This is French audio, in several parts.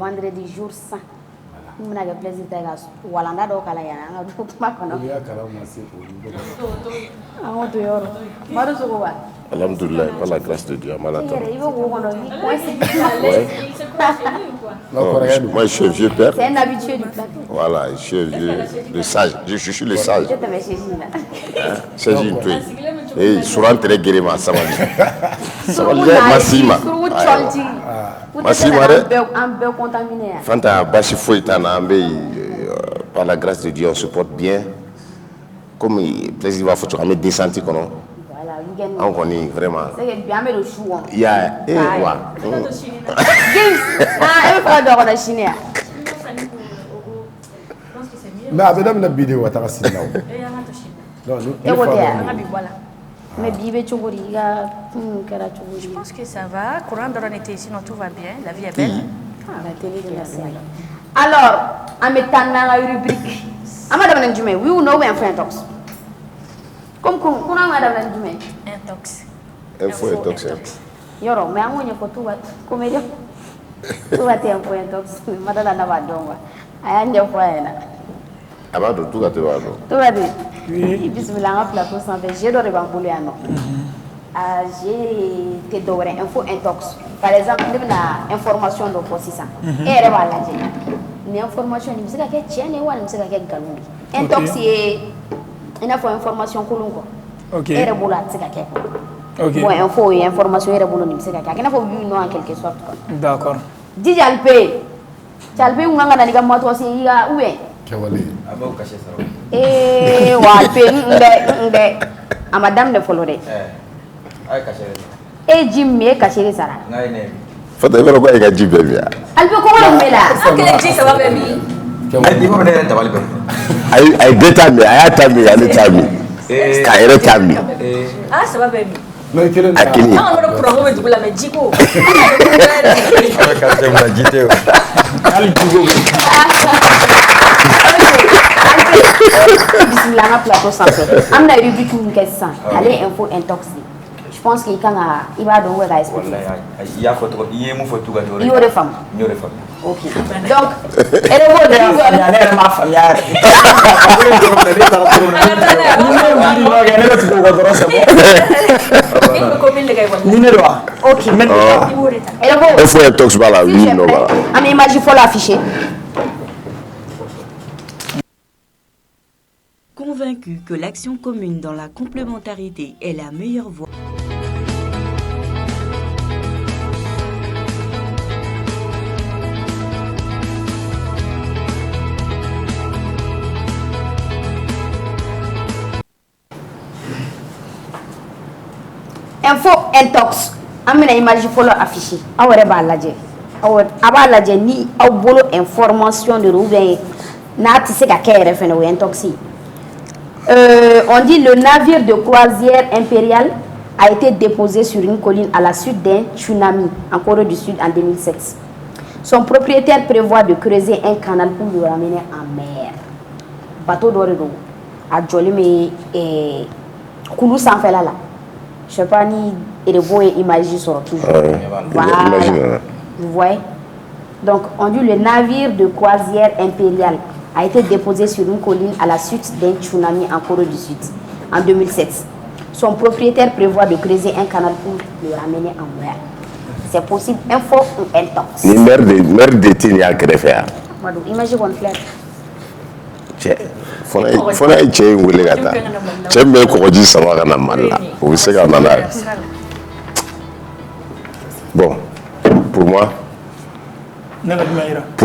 vendredi jour saint. Nous avons plaisir de Walanda do kala ya nga du kuma kono. Ya kala ma se ko. Ah to yoro. Maro so wa. Alhamdulillah, par la grâce de Dieu, Moi je suis un vieux père. C'est un habitué du plateau. Voilà, je suis un vieux, le sage. Je suis le sage. C'est une truc. Et souvent très guérima, ça va dire. Ça va dire Massima. Massima, Fanta Bashi Foitana, par la grâce de Dieu, on se porte bien. Comme il plaisir va faut mettre des centimes. On connaît vraiment. Il y a quoi? Mais avec la vidéo, tu as aussi là. Mais je pense que ça va. Courant de était ici, tout va bien. La vie est belle. Alors, on met la rubrique. Madame Njumé, oui ou non, ou un frère tox? Comme Madame Njumé? Intox. Intox. Yoro, mais on y a tout va. Comme il y a tout va être un point intox. Madame Navadonga. Ayan de Foyena. Avant de tout à te voir. Tout va bien. Oui. Bismillah, on plateau sans verre. J'ai doré Bambouliano. J'ai été doré info intox. Par exemple, il y a une information de Fossissa. Et elle va la dire. Une information, il me dit que c'est un ou un galou. Intox, il y a une information que l'on a. Ok. Et elle va la dire. Ok. Bon, info et information, elle va la dire. Il faut vivre en quelque sorte. D'accord. Dis Alpé. Alpé, on a dit que moi, toi, c'est où est. Eh, Walpé, à madame de Foloré. Et Jim, caché Sarah. Faut d'abord quoi avec Jim baby. Alpé, comment on met là? Ça va bien. I better me, I had me, I need me. I had me. Ah, ça va bien. Akini. Non, on va prendre du la Mexico. Bismillah, on a plateau sans fait. On a eu une question. Allez, info intoxique. Je pense qu'il va donner la explication. Il y a photo, il y a une photo. Il y a des femmes. Il y a des femmes. Ok. Donc, elle est bonne. Elle est ma famille. Ok. Elle est bonne. Il faut un tox par la vie. On imagine qu'il faut l'afficher. Convaincu que l'action commune dans la complémentarité est la meilleure voie. Info intox. Amina image faut l'afficher. Awere ba laje. Aba laje ni au bolo information de roubien. Na tisse ka kere fene ou intoxi. On dit le navire de croisière impériale a été déposé sur une colline à la suite d'un tsunami en Corée du Sud en 2007. Son propriétaire prévoit de creuser un canal pour le ramener en mer. Bateau d'Oredo a jolé mais Koulou sans fait là. Je sais pas ni et de beaux images sur toujours. Voilà. Vous voyez? Donc on dit le navire de croisière impériale a été déposé sur une colline à la suite d'un tsunami en Corée du Sud en 2007. Son propriétaire prévoit de creuser un canal pour le ramener en mer. C'est possible, info ou intox. Ni mère de Tini a greffé. Imaginez votre fleur. Faut que tu aies un peu de temps. Tu aimes bien qu'on dise ça va mal là. Vous savez qu'on en a. Bon, pour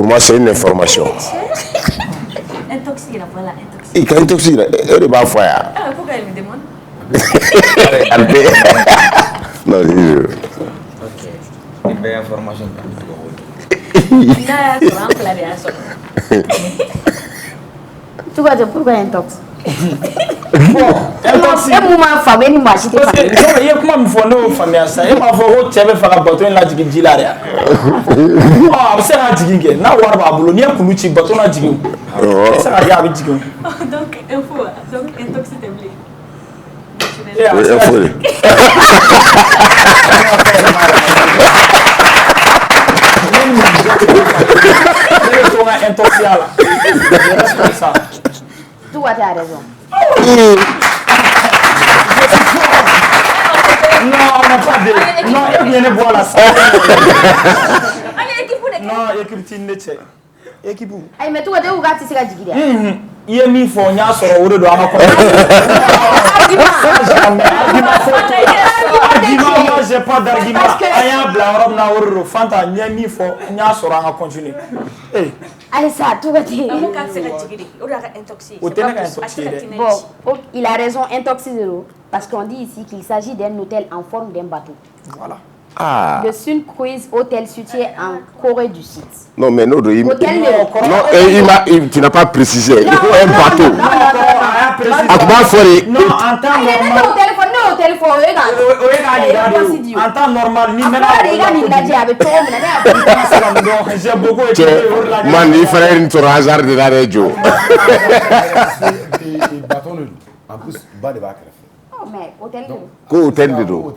moi, c'est une information. Intoxique, voilà, intoxique. Et quand intoxique, elle est pas foire. Ah, pourquoi elle me demande? Non, ok. Une belle information. Là, ça va en clavier. Tu vas dire pourquoi intox? Bon, c'est un moment fameux, ni marché. Parce que il y a comment me faut nos familles ça. Il m'a fallu tu avais fait un bateau là du Gila. Ah, c'est un jiging. Na warba bulu ni akulu ci bateau na jiging. C'est un gars avec jiging. Donc info, donc intoxique blé. info. Tu as raison. Non, on n'a pas de. Non, il vient de voir la salle. Non, équipe. Équipe. Aïe, mais tu as dit où tu sais que il y a mis pour nya sur le dos à ma moi j'ai pas d'argument. Aya blanc na oro fanta nya mi fo nya sur à continuer. Eh. Allez ça, tout va dire. Bon, il a raison, intoxicé parce qu'on dit ici qu'il s'agit d'un hôtel en forme d'un bateau. Voilà. Ah. Le Sun Cruise Hotel situé en Corée du Sud. Non, mais non, tu n'as pas précisé. Il faut un bateau. Non, en temps normal. J'ai beaucoup de Mani, frère, une tour hasard de la radio. En plus, bas de vacances. Mais hôtel hôtel de dos.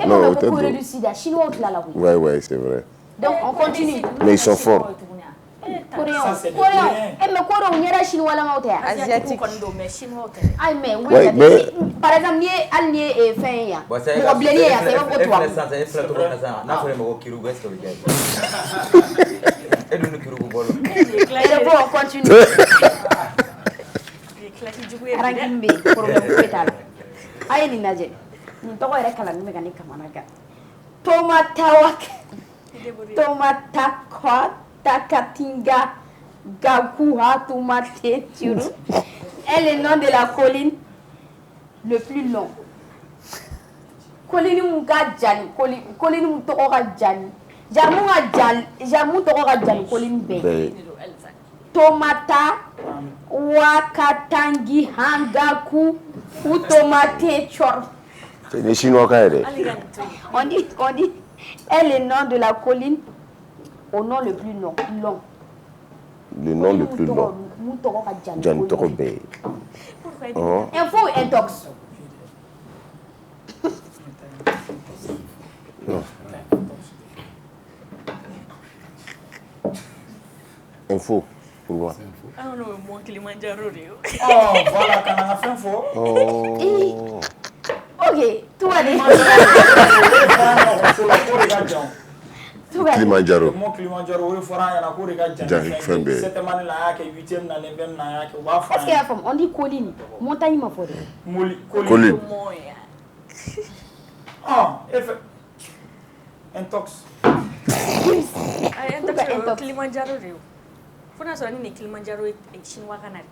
Non, hôtel Corée du Sud, chinois là là. Ouais, c'est vrai. Donc on continue. Mais ils sont forts. Coréen. Mais Coréen, on y a chinois là hôtel. Asiatique mais chinois mais oui. Par exemple, ni alni et fin ya. Mo bleni ya, c'est pas toi. Et bon, on continue. Arangimbe, problème pétale. Aïe ni naje ni toko ere kala ni mega ni kamanaga tomata kwa takatinga gakuha tomate turu est le nom de la colline le plus long. Colline muga jani colline mu toko ga jani jamu toko ga jani colline be tomata wakatangi hangaku utomate chor. C'est des Chinois quand même. On dit est le nom de la colline au nom le plus long. Le nom le plus long. Jan Torobe. Info ou intox? Info. Pour moi. Ah non, moi Kilimanjaro. Oh, voilà, quand on a fait info. Oh. Ok, tout va bien. Kilimanjaro. Mon Kilimanjaro, il faut rien à courir à Djan. Cette année-là, qui est 8e dans les mêmes naïs, qui va faire. Est-ce qu'il y a femme? On dit colline. Montagne, ma foi. Colline. Ah, effet. Intox. Intox. Kilimanjaro. Faut que nous Kilimanjaro et chinois canal.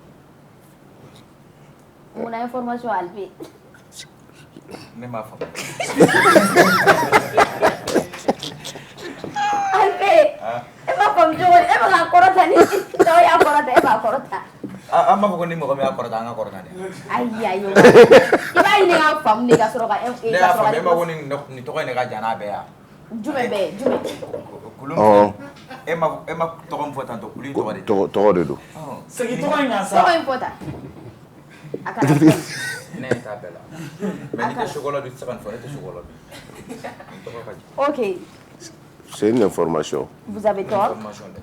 On a information à lever. Même ma femme. Alpé. Et ma femme, elle va encore t'aller. Non, il y a encore Ah, ma femme, moi, mais encore aïe aïe. Il va y avoir une femme, les gars, sur le ne y'a faamu e ma ko ni tɔgɔ in de ka jan n'a bɛɛ yan. Jumɛn bɛ jumɛn. Kulun e ma tɔgɔ min fɔ tantɔ kulu in tɔgɔ de. Tɔgɔ de don. Segin tɔgɔ in kan sa. Tɔgɔ in fɔ tan. A kana fɔ. Ne t'a bɛɛ la. Mais ni tɛ chocolat dun, i tɛ se ka nin fɔ, ne tɛ chocolat dun. Tɔgɔ ka jan. Ok. C'est une information. Vous avez tort. Information de.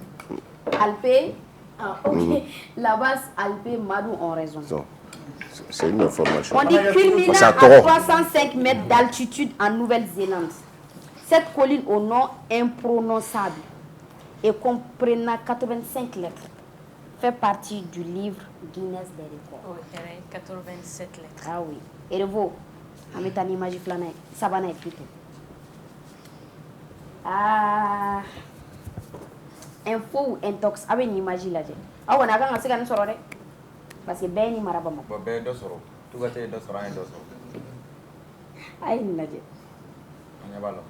Alpé. Ah, ok. Là-bas, Alpé, Madou ont raison. C'est une information. On dit culminant à 305 mètres d'altitude en Nouvelle-Zélande. Cette colline au nom imprononçable et comprenant 85 lettres fait partie du livre Guinness des records. Oh, 87 lettres. Ah oui. Et le veau, on met une image flanée, ça va être plutôt. Ah. Info ou intox, avec une image là. Ah, on a quand même un sororé. Parce que ben ni marabama. Bon, ben deux sorors. Tout gâté deux sorors, un deux sorors. Aïe, Nadje. On y va là.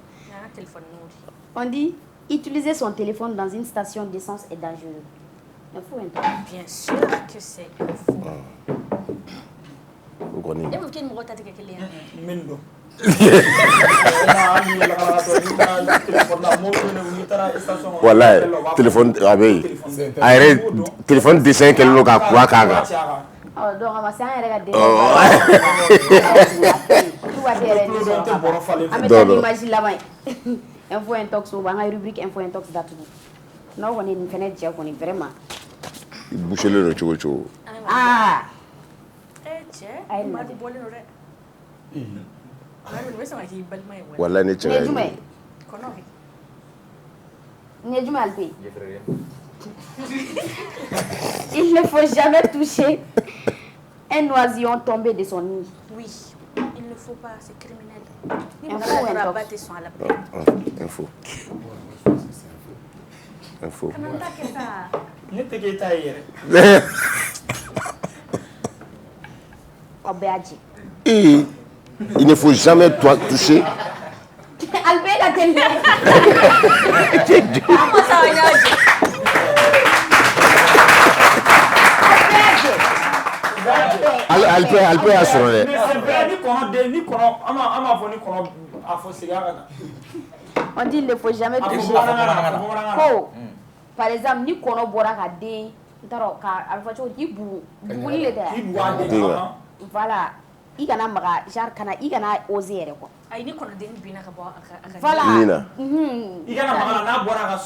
On dit utiliser son téléphone dans une station d'essence est dangereux. Info ou intox? Bien sûr que c'est info. Vous connaissez. Et vous qui me retarde quelque chose. Mindo. Voilà, téléphone avec téléphone dessin qu'elle n'a pas quoi. Oh, donc on va s'en regarder. Tout va bien. On met une image là-bas. Info intox ou bien rubrique info intox d'atelier. Non, on est une fenêtre, on est vraiment. Boucher le choco. Ah! Ai ma di bolé rek. Ai sama ki bal mai wala. Wala ne tchera. Kono bi. Nedjuma alpé. Il ne faut jamais toucher un oisillon tombé de son nid. Oui, il ne faut pas, c'est criminel. Info. Il ne faut jamais toi toucher. Albert a tenu. Albert a sonné. On dit il ne faut jamais toucher. Oh, par exemple, ni kono bora ka den, ntaro ka alfa cho di bu le da. Voilà. I kana maga jar kana I kana oser yɛrɛ quoi. Ai ni kono den bina ka bɔ aka. Voilà. I kana maga na bora ka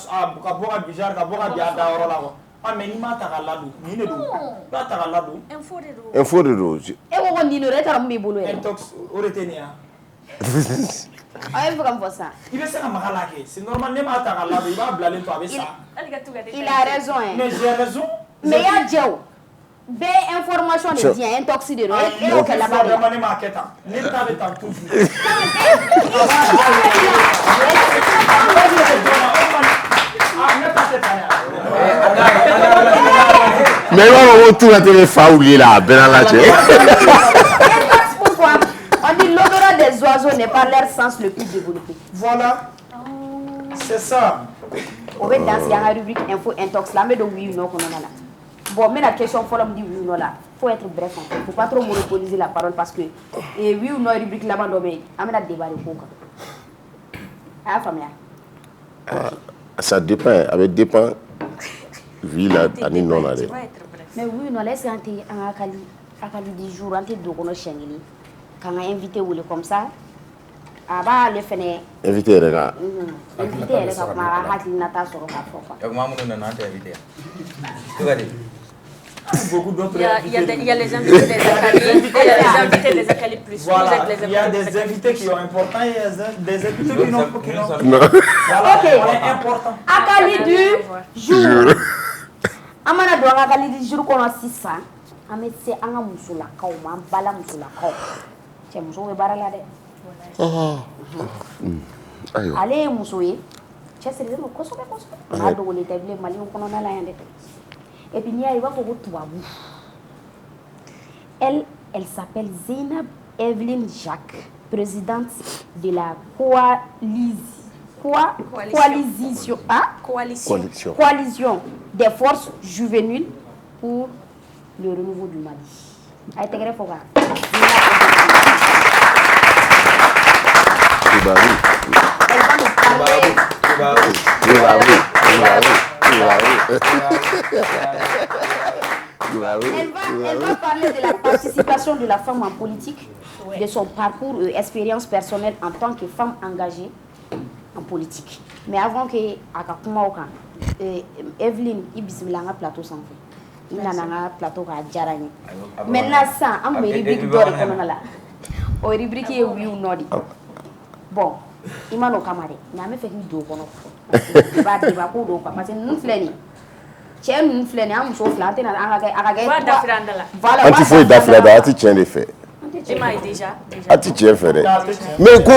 bɔ ka bijar ka bɔ ka bi ada yɔrɔ la quoi. Ah mais ni ma ta ka ladu, ni ne do. Ba ta ka ladu. Info de do. E ko ni no retara mbi bolo yɛrɛ. Intox o retenia. Ay faut comme ça. Il va se ka maga la ke. C'est normal ne ma ta ka ladu, il va blalen to avec ça. Il a raison hein. Mais j'ai raison. Mais ya djao. Be information de bien intoxidé et au que là-bas. Mais on tout la télé faoulier là, ben la pourquoi on dit l'odorat des oiseaux n'est pas leur sens le plus développé. Voilà. C'est ça. On va danser à la rubrique info intox là mais de oui ou non qu'on en a là. Bon, mais la question folle me dit oui ou non là. Faut être bref. Il ne faut pas trop monopoliser la parole parce que oui ou non rubrique là-bas mais on a débat de coca. Ah famille. Ça dépend, avec dépend. Oui là, ani non là. Mais oui non laisse entrer en akali du jour entrer do kono chengini. Quand on invité ou comme ça. Aba le fene invité rega. Invité rega ma hati nata soro ka fofa. Ya mamu na na invité. Tu vas dire. Beaucoup d'autres. Il y a les invités des Akali, il y a les invités des Akali plus. Voilà, il y a des invités qui sont importants et des invités qui n'ont pas. Non. Voilà, on est important. Akali du jour. Amana do akali du jour kono sisa. Ame se anga musula kaw ma bala musula kaw. Che muso we barala de. Allez muso ye. Che se le ko so be ko so. Ma do wole table mali kono na la yande. Et puis, il va elle s'appelle Zainab Evelyn Jacques, présidente de la coalition des forces juvéniles pour le renouveau du Mali. Elle va parler de la participation de la femme en politique, de son parcours et expérience personnelle en tant que femme engagée en politique. Mais avant que Evelyne Ibismila un plateau sans fait. Il y a un plateau à Djarani. Maintenant, ça, on me rubrique d'or et on rubrique oui ou non. Bon. Il m'a camarade. Il m'a fait une do kono. Il va dire ko do parce que nous fleni. Tiens nous fleni am so flante na aga voilà. Anti foi d'afrada ati tient les faits. Déjà. Ati tient fait. Mais ko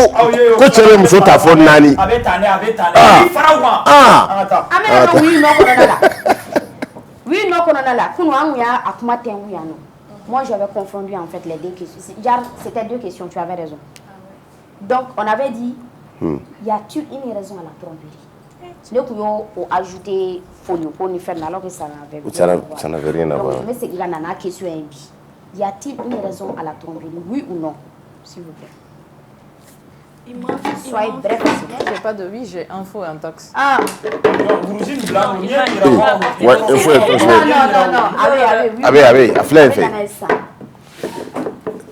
tient mu so ta fo nani. Abetane. Amena oui non kono la. Oui non kono la. Kunu amu ya akuma tengu ya no. Moi j'avais confondu en fait les deux questions. C'était deux questions, tu avais raison. Donc on avait dit y a-t-il une raison à la tromperie? Le coup on ajouté folio pour nous faire alors que ça n'avait rien à voir. Mais c'est qu'il y a une question. Y a-t-il une raison à la tromperie? Oui ou non? S'il vous plaît. Soyez bref. J'ai pas de oui, j'ai info intox. Ah. Ouais, info intox. Non. Allez, à fleur fait.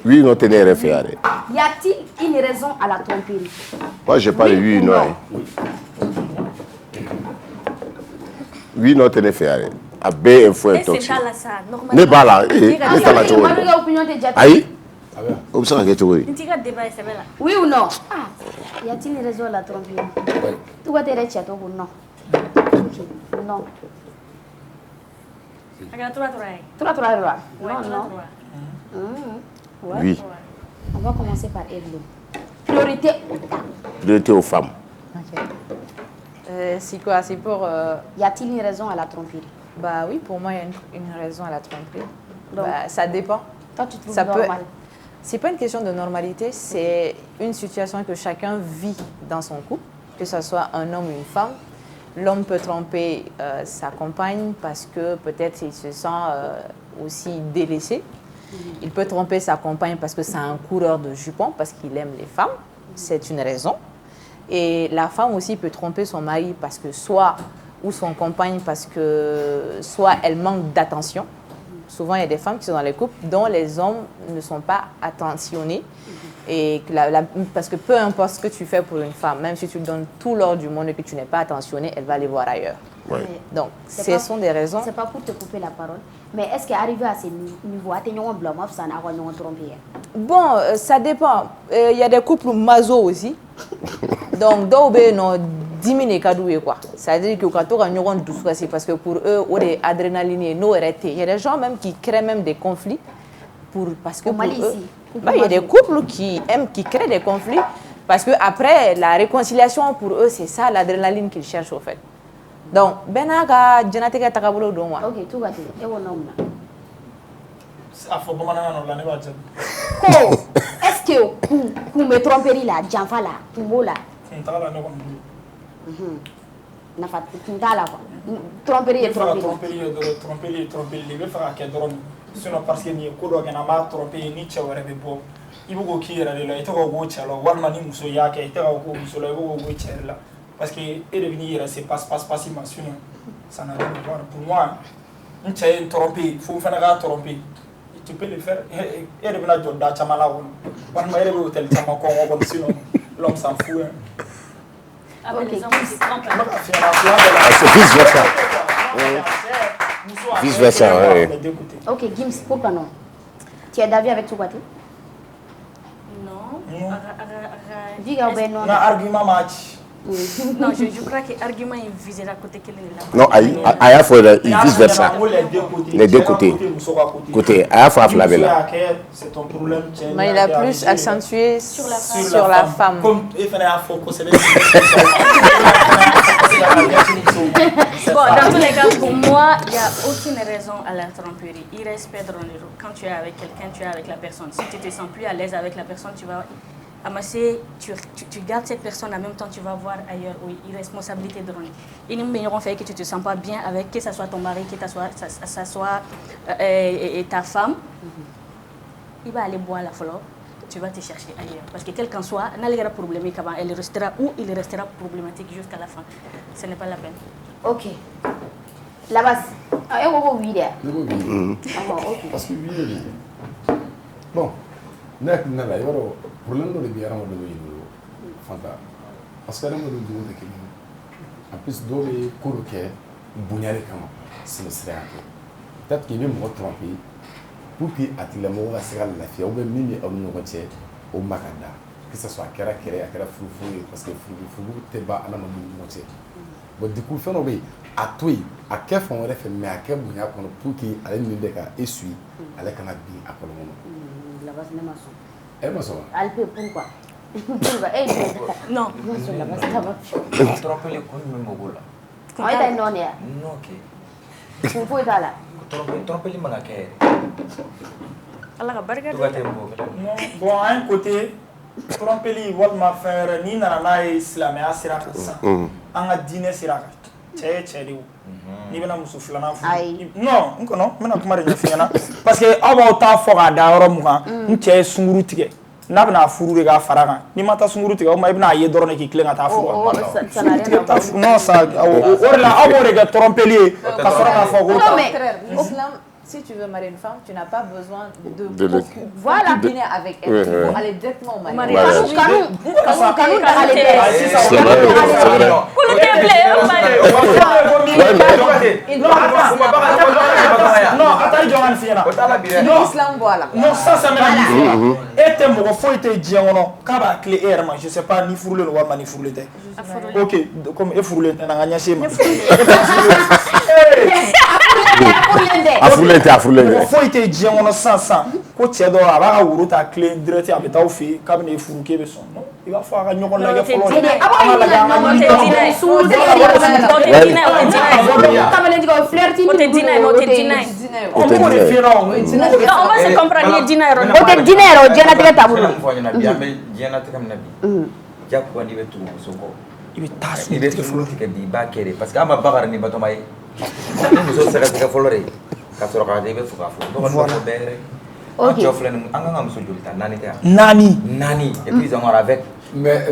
Oui, non, tenez référé. Y a-t-il une raison à la tromperie? Moi, je parle de oui, non. Oui, non, tu ne fais a bɛɛ info Et intox c'est ça là, ça, normalement. ne b'a la ne t'a la cogo di ayi o bɛ se ka kɛ cogo di N t'i ka débat ye sɛbɛ la. Oui ou non? Ah, y a-t-il une raison à la tromper? Tu vas te retirer ou non? Non. A kɛra tura ye. Tura Ouais, non, tura non. tura. oui On va commencer par Evelyne. Priorité. priorité aux femmes C'est quoi? C'est pour... Y a-t-il une raison à la tromperie? Bah oui, pour moi, il y a une raison à la tromperie. Donc, Bah, ça dépend. toi, tu trouves Ça peut... normal? C'est pas une question de normalité, c'est une situation que chacun vit dans son couple, que ce soit un homme ou une femme. L'homme peut tromper sa compagne parce que peut-être il se sent aussi délaissé. Il peut tromper sa compagne parce que c'est un coureur de jupons, parce qu'il aime les femmes. C'est une raison. Et la femme aussi peut tromper son mari parce que ou son compagne parce que soit elle manque d'attention. Souvent, il y a des femmes qui sont dans les couples dont les hommes ne sont pas attentionnés. Et parce que peu importe ce que tu fais pour une femme, même si tu lui donnes tout l'or du monde et que tu n'es pas attentionné, elle va aller voir ailleurs. ouais. Donc, ce sont des raisons. C'est pas pour te couper la parole, mais est-ce qu'arriver à ce niveau, tu as un blanc, ça n'a pas trompé? Bon, ça dépend. Il y a des couples maso aussi. Donc, non 10 000 cadeaux quoi. C'est-à-dire que quand on a douce, parce que pour eux, on est adrénaline, no arrêté. Il y a des gens même qui créent même des conflits parce que Au Mali, pour eux, ici. il y a des couples qui créent des conflits parce que après la réconciliation pour eux, c'est ça l'adrénaline qu'ils cherchent au fait. Donc, benaga janateka takabolo don wa. Ok, tout va bien. Et on a a fɔ bamanankan la ne b'a jaabi. Ko est-ce que kun bɛ tromperie la janfa la kun b'o la? Kun taga la ne kɔni bolo. Nafa kun t'a la quoi. Tromperie ye tromperie. Tromperie ye dɔrɔn tromperie ye tromperie de i bɛ fɛ ka kɛ dɔrɔn sinon parce que nin ye ko dɔ kɛ n b'a tromper ni cɛ wɛrɛ bɛ bɔ i bɛ k'o k'i yɛrɛ de la i tɛ k'o k'o cɛ la walima ni muso y'a kɛ i tɛ k'o k'o muso la i bɛ k'o k'o cɛ de la parce que e de bɛ n'i yɛrɛ se passe ma sinon ça n'a rien à voir pour moi n cɛ ye n tromper fo n fana k'a tromper. Tu peux le faire. Et de venir dans Chamala. Walima ele bɛ hôtel caman kɔngɔ kɔni sinon l'homme s'en fout. Après les hommes se trompent. c'est vice versa vice versa ouais. Ok, Gims, pourquoi non? Tu es d'avis avec Toubati? Non. Diga ben non. Na argument match. Non, je crois que l'argument est visé à côté qu'il est là. non a y'a fɔ vice versa les deux côtés a y'a fɔ a fila bɛɛ la C'est ton problème. Mais il a plus accentué sur la femme. Comme il fallait un faux procédé. Bon, dans tous les cas, pour moi, il n'y a aucune raison à la tromperie. Il respecte quand tu es avec quelqu'un, tu es avec la personne. Si tu ne te sens plus à l'aise avec la personne, tu vas amasser, tu gardes cette personne en même temps, tu vas voir ailleurs, oui, irresponsabilité de Ronnie. Il nous fait que tu ne te sens pas bien avec, que ce soit ton mari, que ce soit ta femme. Il va aller boire la fleur, tu vas te chercher ailleurs. Parce que quel qu'en soit, elle restera ou il restera problématique jusqu'à la fin. Ce n'est pas la peine. Ok. La base. Ah, et on va oui there. Ok. Parce que oui. Bon. N'a la yɔrɔ problème dɔ de bɛ hadamadenw ye bolo Fanta parce que hadamadenw jogo tɛ kelen ye en plus dɔw bɛ ko dɔ kɛ bonya de kama sinosiraya kɛ peut-être que i bɛ mɔgɔ tromper pour que a tigilamɔgɔ ka se ka lafiya ou bien min bɛ aw ni ɲɔgɔn cɛ o ma ka da que ce soit a kɛra kɛlɛ a kɛra furufuru ye parce que furufuru tɛ ban hadamadenw ni ɲɔgɔn cɛ bon du coup fɛn dɔ bɛ yen a to yen a kɛ fan wɛrɛ fɛ mais a kɛ bonya kɔnɔ pour que ale min bɛ ka essuyer ale kana bin a kɔnɔ kɔnɔ. La base ne m'a son. Elle m'a sonné. Elle peut pourquoi? Pourquoi? Non. La base ça va. Tromper les coups même au là. On est dans non ya. Non ok. Pour faut là. Tromper les mangas Allah ka barika tu vas te mot. Bon à un côté tromper les walma faire ni nana n'a ye silamɛya sira kan sisan an ka diinɛ sira kan cɛ ye cɛ de ye n'i bɛna muso filanan furu non n kɔnɔ n bɛna kuma de ɲɛf'i ɲɛna parce que aw b'aw ta fɔ k'a da yɔrɔ mun kan n cɛ ye sunkuru tigɛ n'a bɛna furu de k'a fara kan n'i ma taa sunkuru tigɛ o ma i bɛna ye dɔrɔn de k'i tilen ka taa furu non ça o de la aw b'o de kɛ tromper ye ka sɔrɔ k'a fɔ ko Si tu veux marier une femme, tu n'as pas besoin de voilà. dîner avec elle. Il faut aller directement au mariage. Non, ça clé je sais pas ni fourle le ni fourle. OK, comme e fourle na nganya shema. Faut ite django sans ko tiedo aba wuru ta clé direct abeta o fi kabine furu ke be son non il va falloir nyoko la ke folo Nani. Et puis ils ont avec. Mais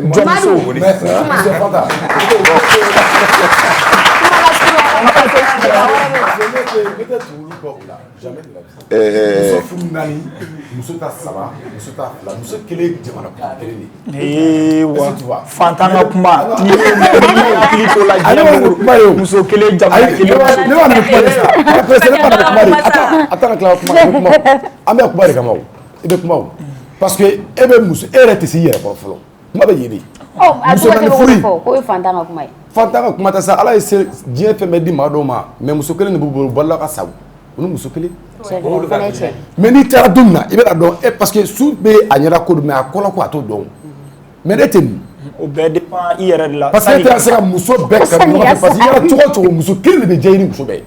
jamais de la vie. Muso ta saba, muso ta fila, muso kelen jamana kelen de. Fantana kuma. Ni ko la jamana muso kelen jamana kelen. Ne va ne kuma de ça. C'est pas de kuma de. Attends la kuma. Ambe kuma de kama o. E be kuma o. Parce que e be muso e rete si yere folo. Kuma be yiri. Oh, muso te ko ko fantana kuma. Fantana kuma ta sa ala e se dieu fait me di ma do ma, mais muso kelen ne bu balla ka sabu. Onu muso kelen. Mais ni taara don na i bɛ dɔn parce que su bɛ a ɲɛda ko mais a kɔlɔ ko a t'o dɔn mais ne tɛ nin o bɛɛ dépend i yɛrɛ de la parce que e tɛ se ka muso bɛɛ kanu ɲɔgɔn fɛ parce que i yɛrɛ cogo o cogo muso kelen de bɛ diya i ni muso bɛɛ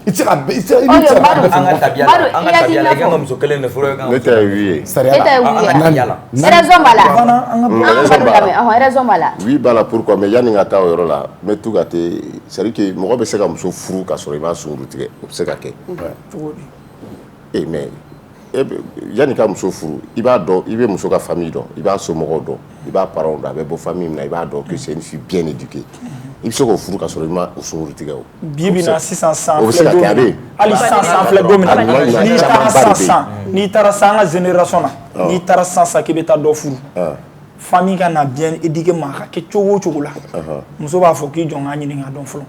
i tɛ se ka bɛɛ i tɛ se ka bɛɛ fɛ an ka tabiya la i kan ka muso kelen de furu ye kan ne tɛ oui sariya la raison b'a la raison b'a la oui b'a la pourquoi mais yanni ka taa o yɔrɔ la n bɛ to ka te c'est à dire que mɔgɔ bɛ se ka muso furu ka sɔrɔ i m'a sunkuru tigɛ o bɛ se ka kɛ mais yanni ka muso furu i b'a dɔn i bɛ muso ka famille dɔn i b'a somɔgɔw dɔn i b'a parents dɔn a bɛ bɔ famille min na i b'a dɔn que c'est une fille bien éduquée i bɛ se k'o furu ka sɔrɔ i ma o sunkuru tigɛ o bi bi na sisan san o bɛ se ka kɛ a bɛ hali san filɛ don min na n'i taara san ka génération na n'i taara san k'i bɛ taa dɔ furu famille ka na bien éduquée ma ka kɛ cogo o cogo la muso b'a fɔ k'i jɔ n ka ɲini k'a dɔn fɔlɔ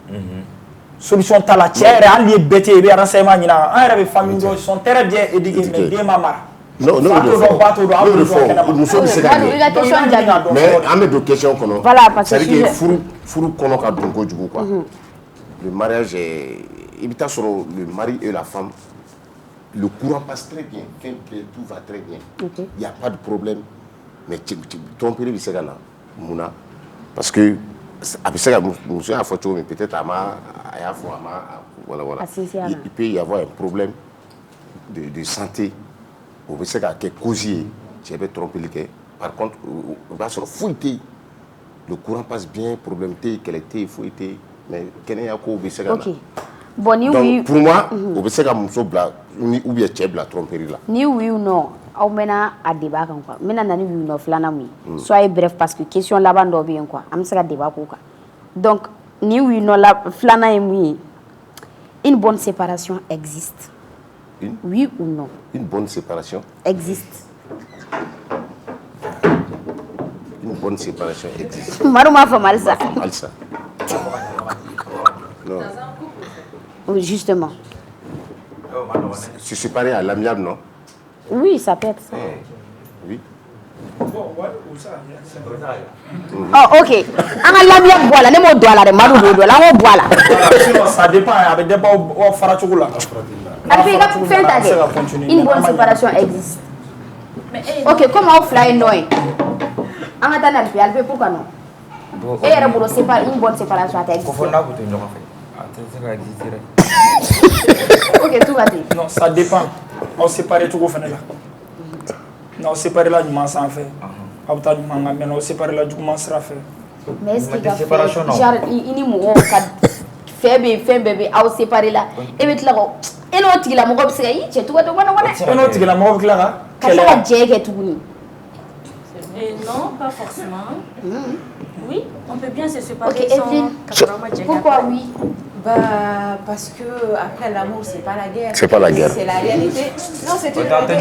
solution t'a la cɛ yɛrɛ hali n'i ye bɛɛ tɛ i bɛ renseignement ɲini an yɛrɛ bɛ famille dɔ sont très bien éduqués mais den ma mara non muso bɛ se ka kɛ mais an bɛ don question kɔnɔ c'est à dire que furu kɔnɔ ka don kojugu quoi le mariage i bɛ taa sɔrɔ le mari et la femme le courant passe très bien tout va très bien il y a pas de problème mais tromperie bɛ se ka na mun na parce que a bɛ se ka muso y'a fɔ cogo min peut-être a y'a fɔ a ma voilà il peut y avoir un problème de santé o bɛ se ka kɛ cause ye cɛ bɛ trompeli kɛ par contre o b'a sɔrɔ foyi tɛ yen le courant passe bien problème tɛ yen kɛlɛ tɛ yen foyi tɛ yen mais kɛnɛya kow bɛ se ka na donc pour moi o bɛ se ka muso bila ou bien cɛ bila tromperie la ni oui ou non aw mɛna a débat kan quoi n bɛna na ni oui ou non filanan mun ye soyez bref parce que question laban dɔ bɛ yen quoi an bɛ se ka débat k'o kan donc ni oui ou non filanan ye mun ye une bonne séparation existe. Oui ou non? Une bonne séparation existe. Une bonne séparation existe. Marouma fait mal ça. Mal ça. Non. Oui, justement. Se séparer à l'amiable, non? Oui, ça peut être ça. Oui. Oh, ok. On a l'amiable, voilà. Les mots doigts là, les marous doigts là, on boit là. Ça dépend, avec des bons farachougou là. Une bonne séparation existe. Ok, comment on fly noy? On a tanné le pied, pourquoi non? Et il y a une bonne séparation à existe. Ok, tout va bien. Non, ça dépend. On sépare tout au final là. Non, on sépare là du mensonge en fait. On sépare là du mensonge en fait. Mais est-ce qu'il y a séparation non? Genre, il y a fait bébé, on sépare là. Et puis là, et l'autre qui l'a mon c'est y, tu vois, et l'autre qui l'a mon là. Qu'est-ce que tu tout non, pas forcément. Oui, on peut bien se séparer sans. Pourquoi oui? Parce que après l'amour, c'est pas la guerre. C'est pas la guerre. C'est la réalité. Non, c'est une réalité.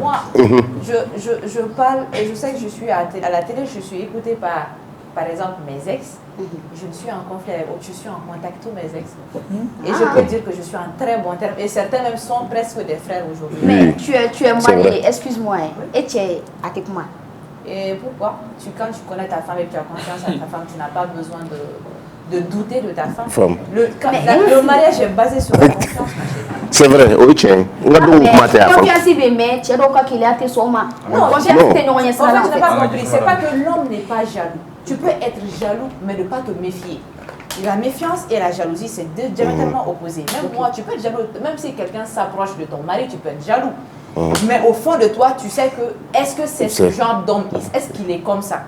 Moi, je parle et je sais que je suis à la télé, je suis écoutée par exemple, mes ex. Je suis en conflit avec eux, je suis en contact avec tous mes ex. Et je peux dire que je suis en très bon terme. Et certains même sont presque des frères aujourd'hui. Mais tu es marié, excuse-moi, et tu es avec moi. Et pourquoi quand tu connais ta femme et que tu as confiance à ta femme, tu n'as pas besoin de douter de ta femme. Le mariage est basé sur la confiance. C'est vrai, oui, tiens. Confiance, mais tu as qu'il a tes sommats. Non, confiance, c'est non, c'est pas que l'homme n'est pas jaloux. Tu peux être jaloux, mais ne pas te méfier. La méfiance et la jalousie, c'est deux diamétralement opposés. Même moi, tu peux être jaloux, même si quelqu'un s'approche de ton mari, tu peux être jaloux. Mais au fond de toi, tu sais que, est-ce que c'est ce genre d'homme, est-ce qu'il est comme ça?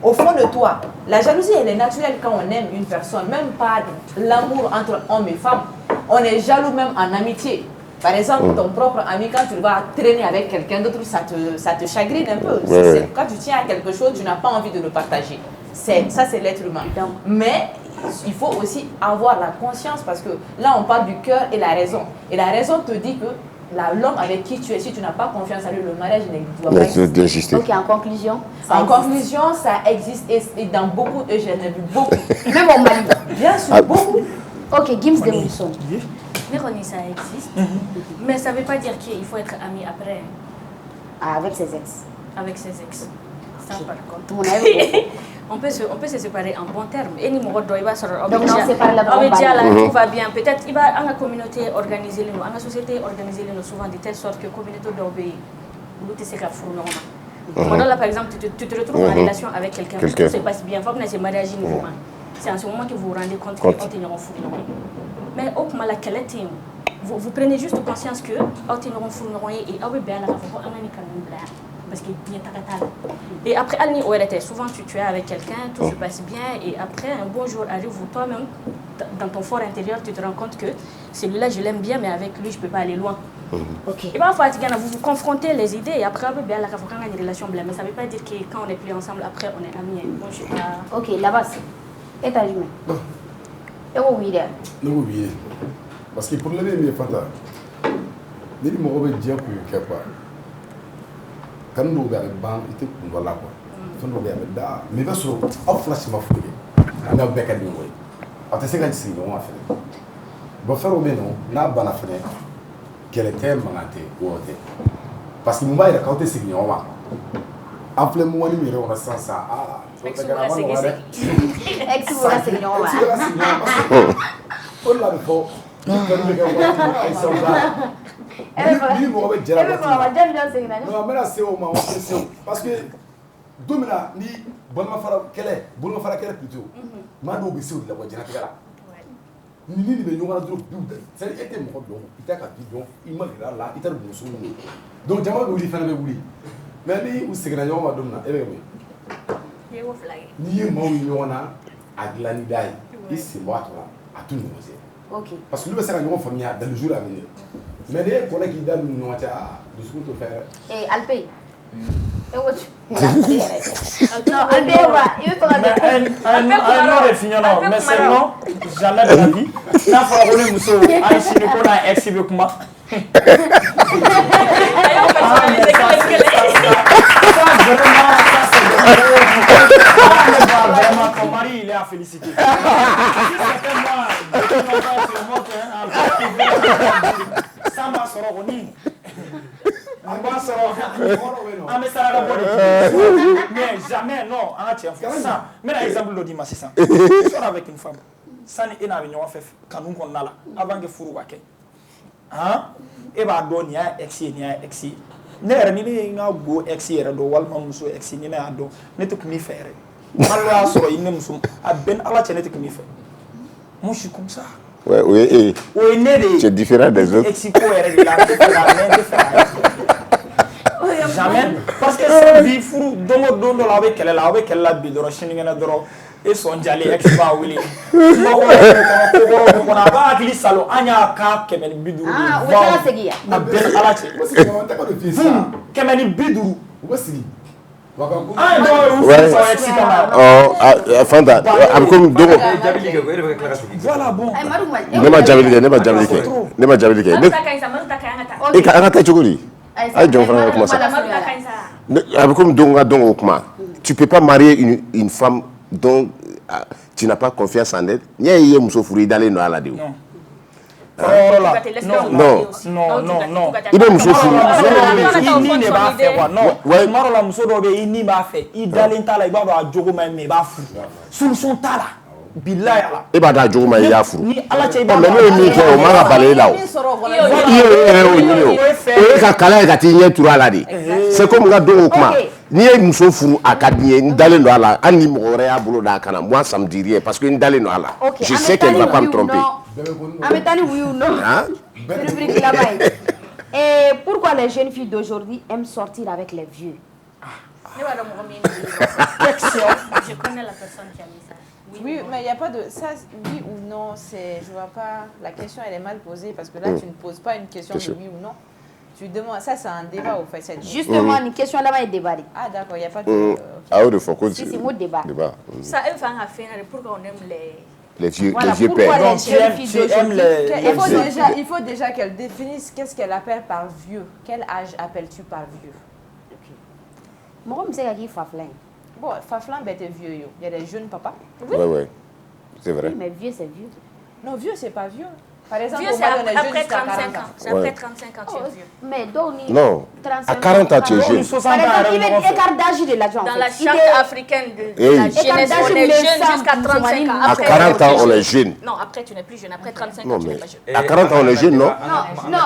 Au fond de toi, la jalousie, elle est naturelle quand on aime une personne, même pas l'amour entre hommes et femmes. On est jaloux même en amitié. Par exemple, ton propre ami, quand tu vas traîner avec quelqu'un d'autre, ça te chagrine un peu. Quand tu tiens à quelque chose, tu n'as pas envie de le partager. Ça, c'est l'être humain. Mais il faut aussi avoir la conscience parce que là, on parle du cœur et la raison. Et la raison te dit que l'homme avec qui tu es, si tu n'as pas confiance à lui, le mariage ne doit pas exister. Ok, en conclusion, ça existe et dans beaucoup de j'en ai vu beaucoup. Même au Mali. Bien sûr, beaucoup. Ok, Gims de Mousson. Véronique, ça existe, mais ça ne veut pas dire qu'il faut être ami après. Avec ses ex. Avec ses ex. Ça, par contre. Mon avis. On peut se séparer en bon terme. Et nous, on sépare la tout va bien. Peut-être il va dans la communauté organiser dans la société organiser souvent de telle sorte que la communauté doit obéir. Par exemple, tu te retrouves en relation avec quelqu'un, tout se passe bien, il faut que tu mariage. C'est en ce moment que vous vous rendez compte que tu es en fou. Mais au moment où vous prenez juste conscience que tu es en fou et parce que et après souvent tu es avec quelqu'un, tout se passe bien et après un bon jour arrive où toi-même dans ton fort intérieur tu te rends compte que celui-là je l'aime bien mais avec lui je peux pas aller loin. Et parfois vous vous confrontez les idées et après on a une relation mais ça veut pas dire que quand on n'est plus ensemble après on est amis. Bon, je sais pas. Ok, là-bas c'est étagement. Et oui là. Oui. Parce que pour le même fanta. Ni mo be dia ku kepa. Kan no be ban ite ku wala ko. Fon no be da. Me be so off flash ma fuge. Na be ka di woy. Ate se kan si no wa fele. Bo fero be no na bana fele. Quel était manate wote. Parce que mo ba ira ka ote si ni o wa. Afle mo wani mi re wona sansa Ex-moi, c'est non. On l'a fait. Parce que Domina ni Bolmafara plutôt. Mado be sur la voiture ni be nyoma do c'est était mo do ita ka bidon imagina la ita do so donc jama be wuli fana be wuli mais ni usigira nyoma domina ebe we ni ye mawi nyona aglani dai ici moi à tout niveau. Ok. Parce que lui, c'est un famille dans le jour à venir. Mais les collègues qui donnent nous à discours de faire. Et Alpé. Et où tu? Non, Alpé, il veut pas. Un autre finir non, mais c'est non. Jamais de la vie. Là, faut avoir une soupe. Ah, si le qu'on a exhibé comment? Vraiment, ton mari, il est à féliciter. Ça m'a sorti. Mais jamais, non. Ça, mais l'exemple de Dima, c'est ça. Tu sors avec une femme. Ça n'est pas une affaire. Quand nous sommes là, avant que vous voyez. Hein? Et bah, il y a ex. Ne yɛrɛ ni ne ye n ka go ex yɛrɛ dɔn walima muso ex ni ne y'a dɔn ne tɛ kun b'i fɛ yɛrɛ hali y'a sɔrɔ i ne muso a bɛn ala cɛ ne tɛ kun b'i fɛ moi je suis comme ça. Ouais, oui, o ye ne de ye. C'est différent des autres. ex ko yɛrɛ de la ne tɛ fɛ jamais parce que c'est bi furu don o don dɔ la aw bɛ kɛlɛ la bi dɔrɔn sinikɛnɛ dɔrɔn e sɔn jalen ex b'a wele kɔnɔ a b'a hakili salo an y'a kan 250. O tɛ segin yan. A bɛn ala cɛ. 250. U bɛ sigi Fanta, a bɛ komi dogo. Voilà bon. Ne ma jaabi kɛ, ne ma jaabi kɛ. Ne ma jaabi kɛ. E ka an ka taa cogo di? A ye jɔn fana ka kuma sa. A bɛ komi dogo ka dɔn o kuma. Tu peux pas marier une femme dont tu n'as pas confiance en elle. N'i y'a ye muso furu i dalen don a la de o. Non. I bɛ muso furu. I ni de b'a fɛ quoi. Non. Tuma dɔ la muso dɔw bɛ yen i ni b'a fɛ i dalen t'a la i b'a dɔn a jogo ma ɲi mais i b'a furu. Solution t'a la. Bilahi ala. E b'a dɔn a jogo ma ɲi i y'a furu. Ni ala cɛ i b'a dɔn. Mais n'o ye min kɛ o man ka bali e la o. I yɛrɛ y'o ɲini o. O ye ka kalan ye ka t'i ɲɛ turu a la de. C'est comme n ka dogo kuma. N'i ye muso furu a ka di n ye n dalen don a la hali ni mɔgɔ wɛrɛ y'a bolo d'a kan na moi ça me dit rien parce que n dalen don a la. Je sais qu'elle va pas me tromper. En même temps, oui ou non. Rubrique là-bas. Et pourquoi les jeunes filles d'aujourd'hui aiment sortir avec les vieux? Je connais la personne qui a mis ça. Oui, mais il n'y a pas de... Ça, oui ou non, c'est... Je vois pas... La question, elle est mal posée parce que là, tu ne poses pas une question de oui ou non. Tu demandes... Ça, c'est un débat, au fait. Justement, une question là-bas est débat. Ah, d'accord, il n'y a pas de... Ah, oui, de fois, si, c'est mot débat. Ça, elle va en faire pourquoi on aime les vieux pères. Il faut déjà qu'elle définisse qu'est-ce qu'elle appelle par vieux. Quel âge appelles-tu par vieux? Moi, je sais qui Faflin. Bon, Faflin, t'es vieux. Il y a des jeunes papas. Oui, c'est vrai. Oui, mais vieux, c'est vieux. Non, vieux, c'est pas vieux. Par exemple, vieux, c'est après 35 ans. C'est après 35 ans, tu es vieux. Mais donc, non, à 40 ans, tu es jeune. Par exemple, il y a l'écart d'âge de l'agent. Dans la charte africaine de la jeunesse, on est jeune jusqu'à 35 ans. À 40 ans, on est jeune. Non, après, tu n'es plus jeune. Après 35 ans, tu n'es pas jeune. À 40 ans, on est jeune, non? Non.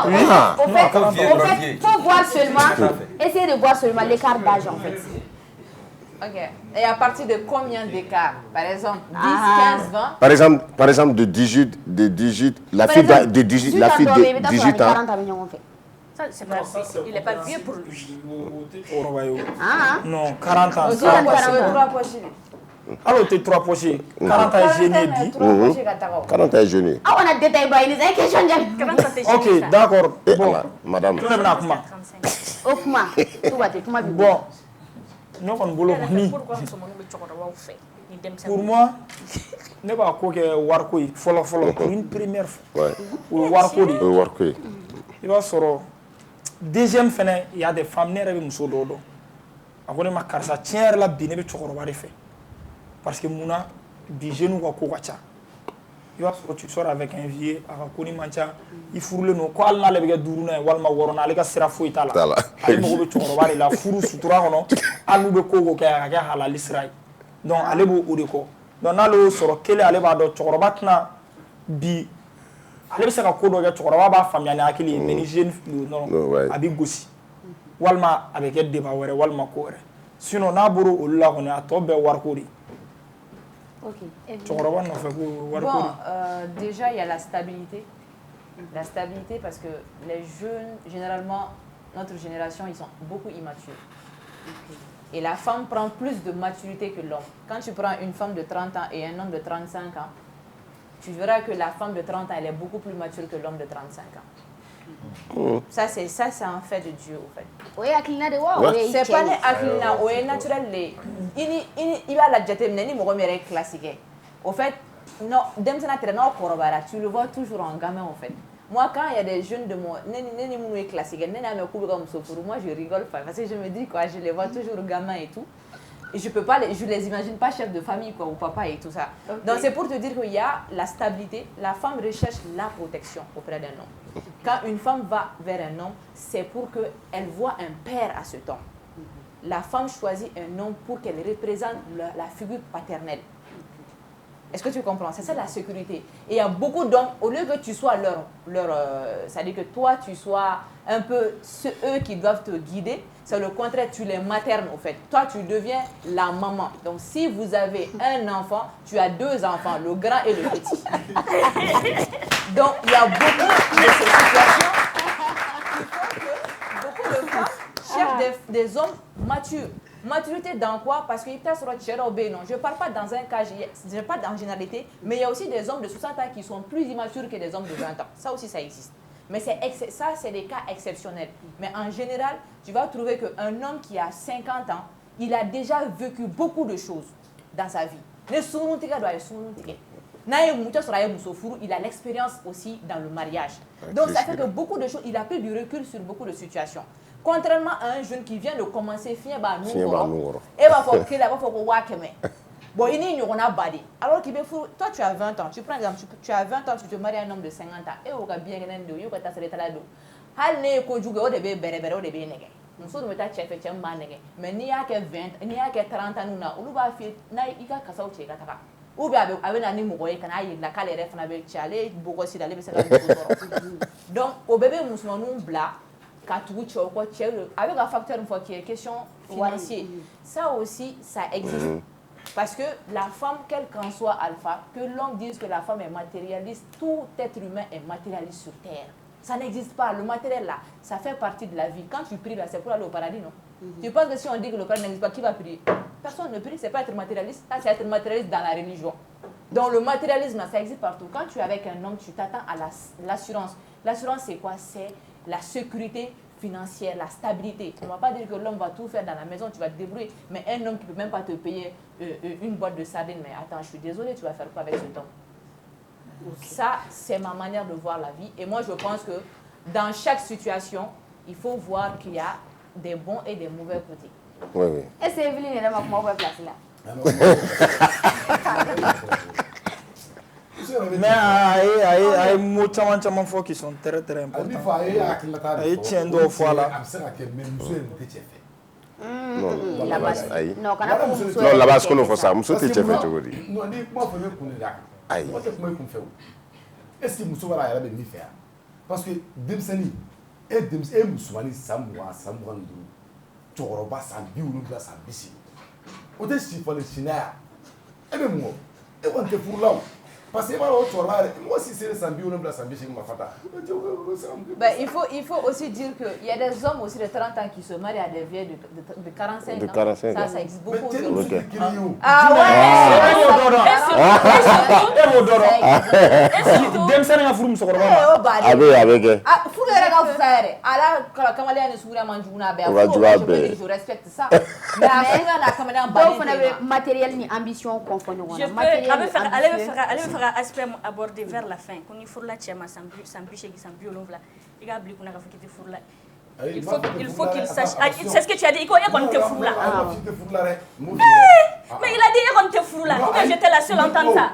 En fait, il faut voir seulement, essayer de voir seulement l'écart d'âge, en fait. Ok. Et à partir de combien d'écart? Par exemple, 10, 15, 20? Par exemple, de 18, la fille de 18 ans. Ça, c'est pas vieux. Il n'est pas vieux pour lui. Non, 40 ans. Alors, tu es trois pochés. 40 ans gêné, dit. 40 ans gêné. Ah, on a détaillé, il y a une question. Ok, d'accord. Bon, madame. Bon. Pour moi, ne b'a ko kɛ wariko ye fɔlɔ pour une première fois. O ye wariko de. I b'a sɔrɔ deuxième fɛnɛ il y a des femmes ne yɛrɛ bɛ muso dɔw dɔn a ko ne ma karisa tiɲɛ yɛrɛ la bi ne bɛ cɛkɔrɔba de fɛ parce que munna bi jeunes ka ko ka ca. I b'a sɔrɔ tu sors avec un vieux a ka ko ni man ca i furulen don ko hali n'ale bɛ kɛ duurunan ye walima wɔɔrɔnan ale ka sira foyi t'a la ale mago bɛ cɛkɔrɔba de la furu sutura kɔnɔ hali n'u bɛ ko o ko kɛ a ka kɛ halali sira ye donc ale b'o de kɔ donc n'ale y'o sɔrɔ kelen ale b'a dɔn cɛkɔrɔba tɛna bi ale bɛ se ka ko dɔ kɛ cɛkɔrɔba b'a faamuya ni hakili ye mais ni jeune fille dɔrɔn a bɛ gosi walima a bɛ kɛ débat wɛrɛ walima ko wɛrɛ sinon n'a bɔra olu la kɔni a tɔ bɛɛ wariko de. Bon, déjà, il y a la stabilité. La stabilité parce que les jeunes, généralement, notre génération, ils sont beaucoup immatures. Et la femme prend plus de maturité que l'homme. Quand tu prends une femme de 30 ans et un homme de 35 ans, tu verras que la femme de 30 ans, elle est beaucoup plus mature que l'homme de 35 ans. Ça, c'est un fait de Dieu, au fait. C'est pas l'aklina, c'est naturel. Il va la jeter, mais il va classique. Au fait, non, tu le vois toujours en gamin, en fait. Moi, quand il y a des jeunes de moi, moi, je rigole pas. Parce que je me dis, quoi, je les vois toujours gamins et tout. Et je les imagine pas chef de famille, quoi, ou papa et tout ça. Okay. Donc, c'est pour te dire qu'il y a la stabilité. La femme recherche la protection auprès d'un homme. Quand une femme va vers un homme, c'est pour qu'elle voit un père à cet homme. La femme choisit un homme pour qu'elle représente la figure paternelle. Est-ce que tu comprends? C'est ça la sécurité. Et il y a beaucoup d'hommes, au lieu que tu sois c'est-à-dire que toi, tu sois un peu eux qui doivent te guider, c'est le contraire, tu les maternes au fait. Toi, tu deviens la maman. Donc, si vous avez un enfant, tu as deux enfants, le grand et le petit. Donc, il y a beaucoup de ces situations. Beaucoup de femmes cherchent des hommes matures. Maturité dans quoi? Parce que je ne parle pas dans un cas, je ne parle pas en généralité, mais il y a aussi des hommes de 60 ans qui sont plus immatures que des hommes de 20 ans. Ça aussi, ça existe. Mais ça, c'est des cas exceptionnels. Mais en général, tu vas trouver qu'un homme qui a 50 ans, il a déjà vécu beaucoup de choses dans sa vie. Il a l'expérience aussi dans le mariage. Donc ça fait que beaucoup de choses, il a pris du recul sur beaucoup de situations. Contrairement à un jeune qui vient de commencer, bon, il n'y a pas de alors qu'il toi tu as 20 ans, tu prends exemple, tu as 20 ans, tu te maries à un homme de 50 ans, et on va bien gagner de you, mais n'y a que 20, n'y a que 30 ans, on va faire naïka kasauche kataka. Ou bien avec un numéro et qu'on aille la calée avec Charlie, beaucoup si d'aller donc au bébé musulman blanc, avec un facteur une fois qui est question financière. Ça aussi, ça existe. Parce que la femme, quel qu'en soit alpha, que l'homme dise que la femme est matérialiste, tout être humain est matérialiste sur terre. Ça n'existe pas. Le matériel là, ça fait partie de la vie. Quand tu pries là, c'est pour aller au paradis, non? Tu penses que si on dit que le paradis n'existe pas, qui va prier? Personne ne prie, c'est pas être matérialiste. Ça, c'est être matérialiste dans la religion. Donc le matérialisme là, ça existe partout. Quand tu es avec un homme, tu t'attends à l'assurance. L'assurance, c'est quoi? C'est la sécurité financière, la stabilité. On ne va pas dire que l'homme va tout faire dans la maison, tu vas te débrouiller. Mais un homme qui ne peut même pas te payer une boîte de sardines, mais attends, je suis désolée, tu vas faire quoi avec cet homme? Ça, c'est ma manière de voir la vie. Et moi, je pense que dans chaque situation, il faut voir qu'il y a des bons et des mauvais côtés. Oui, oui. Est-ce que Evelyne est dans ma place là? Mais il y a mots qui sont très très importants. Il tient deux fois là. Non, là-bas, ce qu'on fait ça, monsieur, tu es fait aujourd'hui. Non, ni comment faire pour les gars. Aïe. Moi, c'est comment qu'on fait. Est-ce que monsieur va aller me faire? Parce que Demseni et Moussouani Samoua, Samouandou, Tchoroba, Sambiou, Sambisi. Au dessus, il faut le China. Et même moi, et on te fout là. Parce que moi aussi c'est Sambiou, Sambisi, ma fata. Ben, il faut aussi dire qu'il y a des hommes aussi de 30 ans qui se marient à des vieilles de 45 ans. De 45 ans. Ça existe beaucoup. Ah je respecte ça. Donc, matériel ni ambition confondue. Je peux aller me faire aspect aborder vers la fin. Quand il faut la tchema sambiche qui sambiolon là, il y a beaucoup de qui te fout là. Il faut qu'il sache. C'est ce que tu as dit. Il faut qu'on te fout là. Mais il a dit qu'on te fout là. Pourquoi j'étais la seule à entendre ça?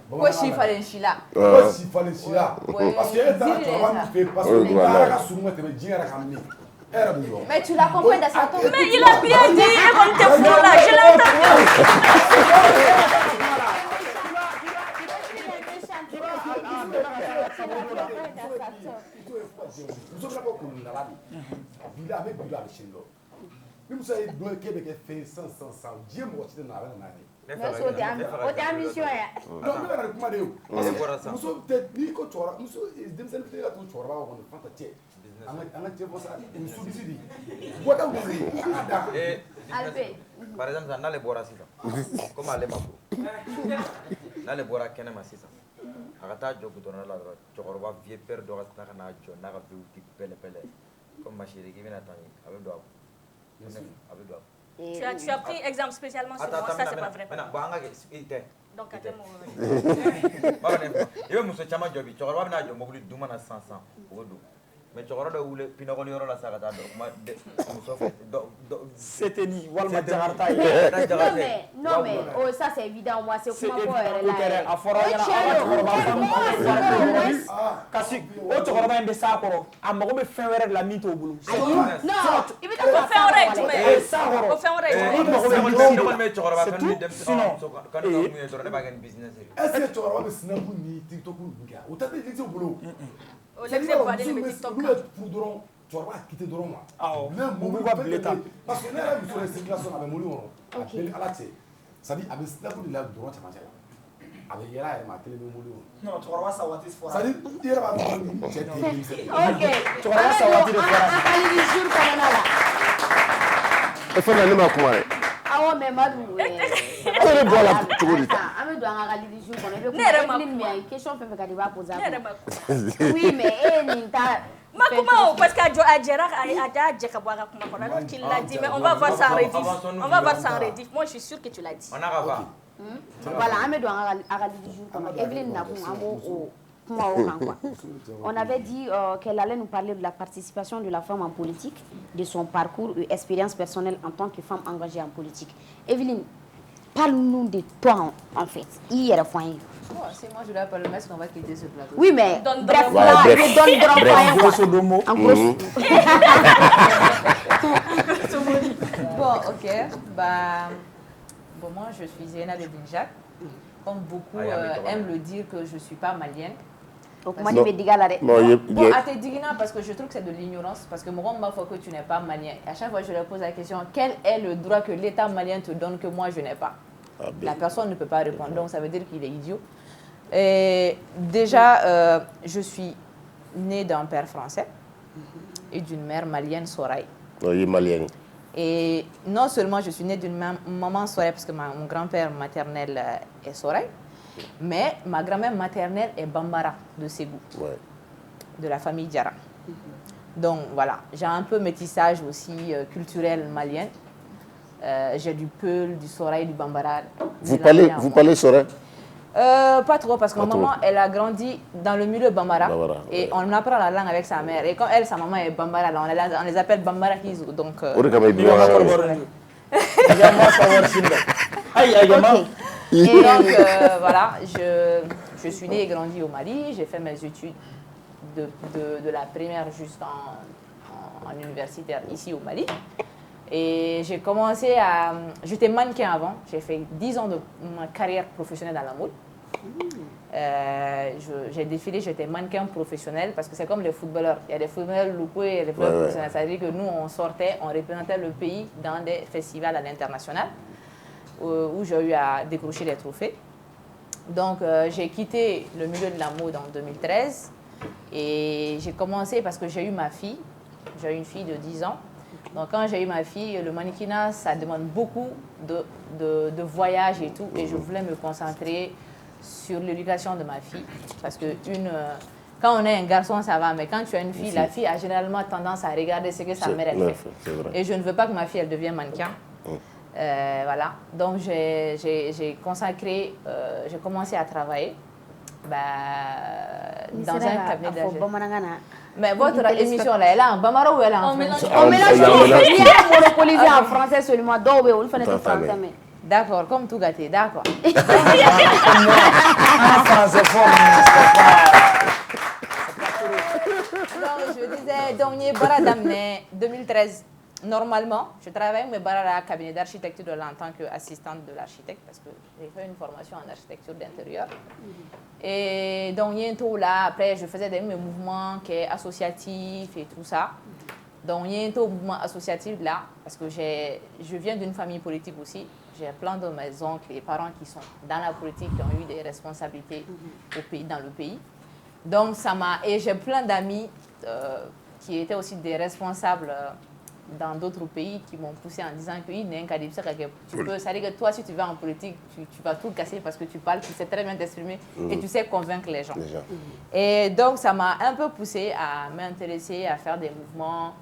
Pourquoi il fallait chila? Parce que mais tu l'as compris dans sa tombe. Mais il a bien dit qu'on te fout là. Je l'ai par exemple, dans les bois, comme à l'époque, dans les bois, qu'est-ce que c'est ça? Agata jogo donna la chokoroba vie père de rasta kana jo na ga bi uti pele comme ma chérie qui vient attendre avec doigt. Tu as pris exemple spécialement sur moi, ça c'est pas vrai. Donc à tes il veut monsieur chama jobi chokoroba na jo mobili duma na 500 odo mais chokoroba oule pinakoni yoro la sagata do c'était ni walma jakarta non mais oh ça c'est évident moi c'est comment pour là aforo kasi o chokoroba mbe sakoro amago be fen wéré la mito bulu non il veut pas faire vrai mais sakoro faire vrai mais chokoroba fen dem sinon quand on est dans le business est-ce que chokoroba be sinabu ni tiktok nga o tabe liti bulu c'est pas des TikTok pour dron tu vas quitter dron moi même mon va bleta parce que là sur la circulation avec moli on appelle à l'accès ça dit avec snap de la dron tu manges avec yera et ma télé moli non tu vas savoir tes fois ça dit yera va OK tu vas savoir tes fois allez les jours comme là il faut aller ma comment awo mais madou ale bola tuguri ame do anga gali jour kono be ko question fait ka di ba poser oui mais ni ta Comment? Parce qu'à Djera, donc il l'a dit, mais on va voir ça en rediff. On va voir ça en rediff. Moi, je suis sûre que tu l'as dit. On a va. Voilà, on avait dit qu'elle allait nous parler de la participation de la femme en politique, de son parcours et expérience personnelle en tant que femme engagée en politique. Evelyne, parle-nous de toi en fait. Hier, C'est moi, je dois parler, mais est-ce qu'on va quitter ce plateau? oui, mais bref, Grosso modo. en gros. Bon, ok. Bah, bon, moi, je suis Zéna de Binjak. Comme beaucoup aiment le dire que je ne suis pas malienne. Donc, moi, je vais dire là. Bon, à te dire parce que je trouve que c'est de l'ignorance. Parce que moi, il faut que tu n'es pas malien. À chaque fois, je leur pose la question, quel est le droit que l'État malien te donne que moi, je n'ai pas? La personne ne peut pas répondre. Donc, ça veut dire qu'il est idiot. Et déjà, je suis née d'un père français et d'une mère malienne, Soraï. Oui, malienne. Et non seulement je suis née d'une maman Soraï, parce que mon grand-père maternel est Soraï, mais ma grand-mère maternelle est Bambara de Ségou, de la famille Diarra. Donc voilà, j'ai un peu métissage aussi culturel malien. J'ai du Peul, du Soraï, du Bambara. Vous parlez Soraï? Pas trop, parce que ma maman, elle a grandi dans le milieu Bambara. Et on apprend la langue avec sa mère. Et comme elle, sa maman est Bambara, on les appelle Bambara Kizou. Donc, et donc voilà, je suis née et grandie au Mali. J'ai fait mes études de la primaire jusqu'en universitaire ici au Mali. Et j'ai commencé à... J'étais mannequin avant. J'ai fait 10 ans de ma carrière professionnelle dans la mode. J'ai défilé, j'étais mannequin professionnel parce que c'est comme les footballeurs. Il y a des footballeurs locaux et des footballeurs professionnels. C'est-à-dire que nous, on sortait, on représentait le pays dans des festivals à l'international où j'ai eu à décrocher des trophées. Donc, j'ai quitté le milieu de la mode en 2013 et j'ai commencé parce que j'ai eu ma fille. J'ai eu une fille de 10 ans. Donc, quand j'ai eu ma fille, le mannequinat, ça demande beaucoup de voyages et tout. Et je voulais me concentrer sur l'éducation de ma fille. Parce que quand on est un garçon, ça va. Mais quand tu as une fille, la fille a généralement tendance à regarder ce que sa mère elle fait. Et je ne veux pas que ma fille elle devienne mannequin. Voilà. Donc, j'ai commencé à travailler dans un cabinet d'ingénieur. Mais votre émission là, elle est en Bambara ou elle est en français? On mélange tout. Il y a monopolisé en français seulement. Donc, on fait le français. D'accord, comme tout gâté, d'accord. En français fort. Donc, je disais, donc, Bara Damne, 2013. Normalement, je travaille avec mes Bara cabinet d'architecture en tant qu'assistante de l'architecte parce que j'ai fait une formation en architecture d'intérieur. Et donc, là, après, je faisais mes mouvements associatifs et tout ça. Donc, il y a un mouvement associatif là, parce que je viens d'une famille politique aussi. J'ai plein de mes oncles et parents qui sont dans la politique, qui ont eu des responsabilités dans le pays. Donc, et j'ai plein d'amis qui étaient aussi des responsables dans d'autres pays qui m'ont poussé en disant que tu peux, ça veut dire que toi, si tu vas en politique, tu vas tout casser parce que tu parles, tu sais très bien t'exprimer et tu sais convaincre les gens. Et donc, ça m'a un peu poussé à m'intéresser à faire des mouvements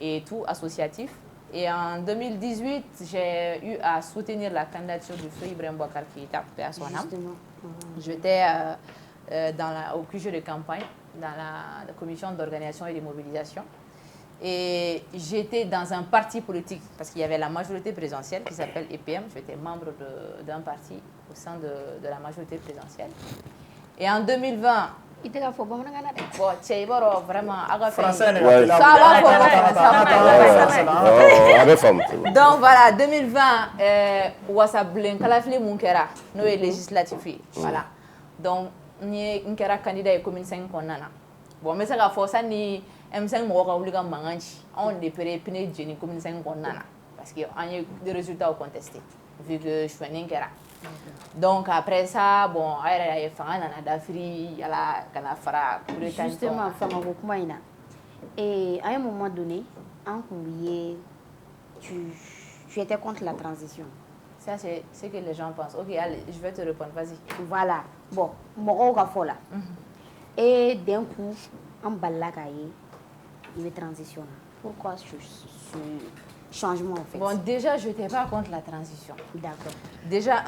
et tout associatif. Et en 2018, j'ai eu à soutenir la candidature du feu Ibrahim Boubacar Keïta, à son âme. J'étais au QG de campagne, dans la commission d'organisation et de mobilisation. Et j'étais dans un parti politique, parce qu'il y avait la majorité présidentielle qui s'appelle EPM. J'étais membre d'un parti au sein de la majorité présidentielle. Et en 2020, donc voilà, 2020, Ouassablen Kalafli Munkera, nous est législatif. Voilà. Donc, nous sommes candidats à la commune 5 Konana. Bon, mais ça va forcer ni M5 Moroka Ouliga Manganchi. On est prêt à pénétrer la commune 5 Konana. Parce qu'il y a des résultats à contester. Vu que je suis un Nkera. Donc après ça, bon, il y a d'Afrique, il y a la Fara. Justement, et à un moment donné, tu étais contre la transition. Ça, c'est ce que les gens pensent. Ok, allez, je vais te répondre, vas-y. Voilà. Bon, Moro Gafola. Et d'un coup, en Balakaye, il veut transition. Pourquoi ce changement en fait? Bon, déjà, je n'étais pas contre la transition. D'accord. Déjà,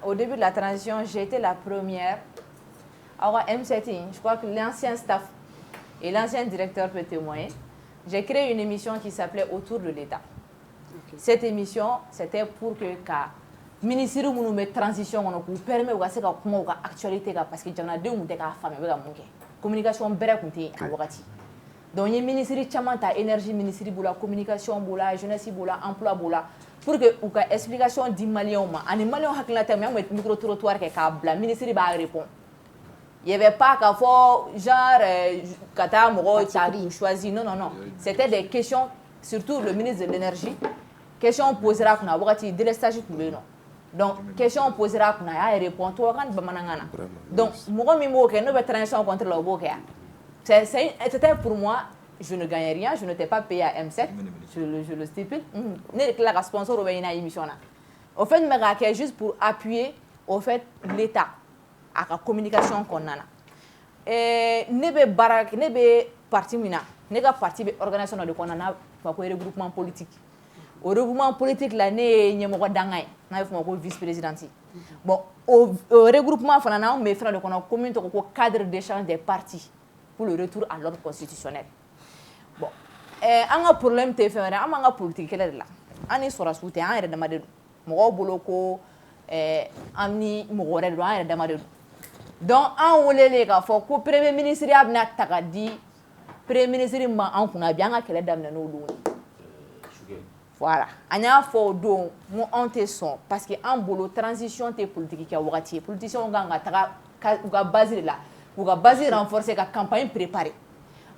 au début de la transition, j'ai été la première. Alors, M7, je crois que l'ancien staff et l'ancien directeur peut témoigner. J'ai créé une émission qui s'appelait Autour de l'État. Okay. Cette émission, c'était pour que le ministère de la transition nous permet de faire l'actualité parce que nous avons des femmes qui ont communication belle donc le ministère de l'énergie, le ministère de la communication, de la jeunesse, de l'emploi, pour que les explications des Maliens, les Maliens ont un micro-trottoir qui est le ministère va répondre. Il n'y avait pas qu'à faire genre, choisi. Non. C'était des questions, surtout le ministre de l'énergie, questions posées à la délestage. Donc, question posera qu'on a répondre tout donc moi ne vais transition contre le boké. C'était pour moi, je ne gagnais rien, je n'étais pas payé à M7, je le stipule. La sponsor au une émission là. Au fait, je juste pour appuyer au fait l'État à la communication qu'on a. Et ne be parti mina, ne ga parti organisation de qu'on a pour regroupement politique. Au regroupement politique l'année ñemogo dangay na fuma ko vice-président. Bon au regroupement fanana on me frère de qu'on a commune ko cadre d'échange des partis pour le retour à l'ordre constitutionnel. Bon anga problème te faire anga politique kele la ani sora soute an yere damade mo bolo ko amni mo gore do an yere damade donc an wolele ka fo ko premier ministre abna takadi premier ministre ma an kuna bi anga kele damna no lu. Voilà. On a fait donc on te son parce que en bolo transition te politique qui a wakati politicien on ga basé là ou ga basé renforcer la campagne préparée.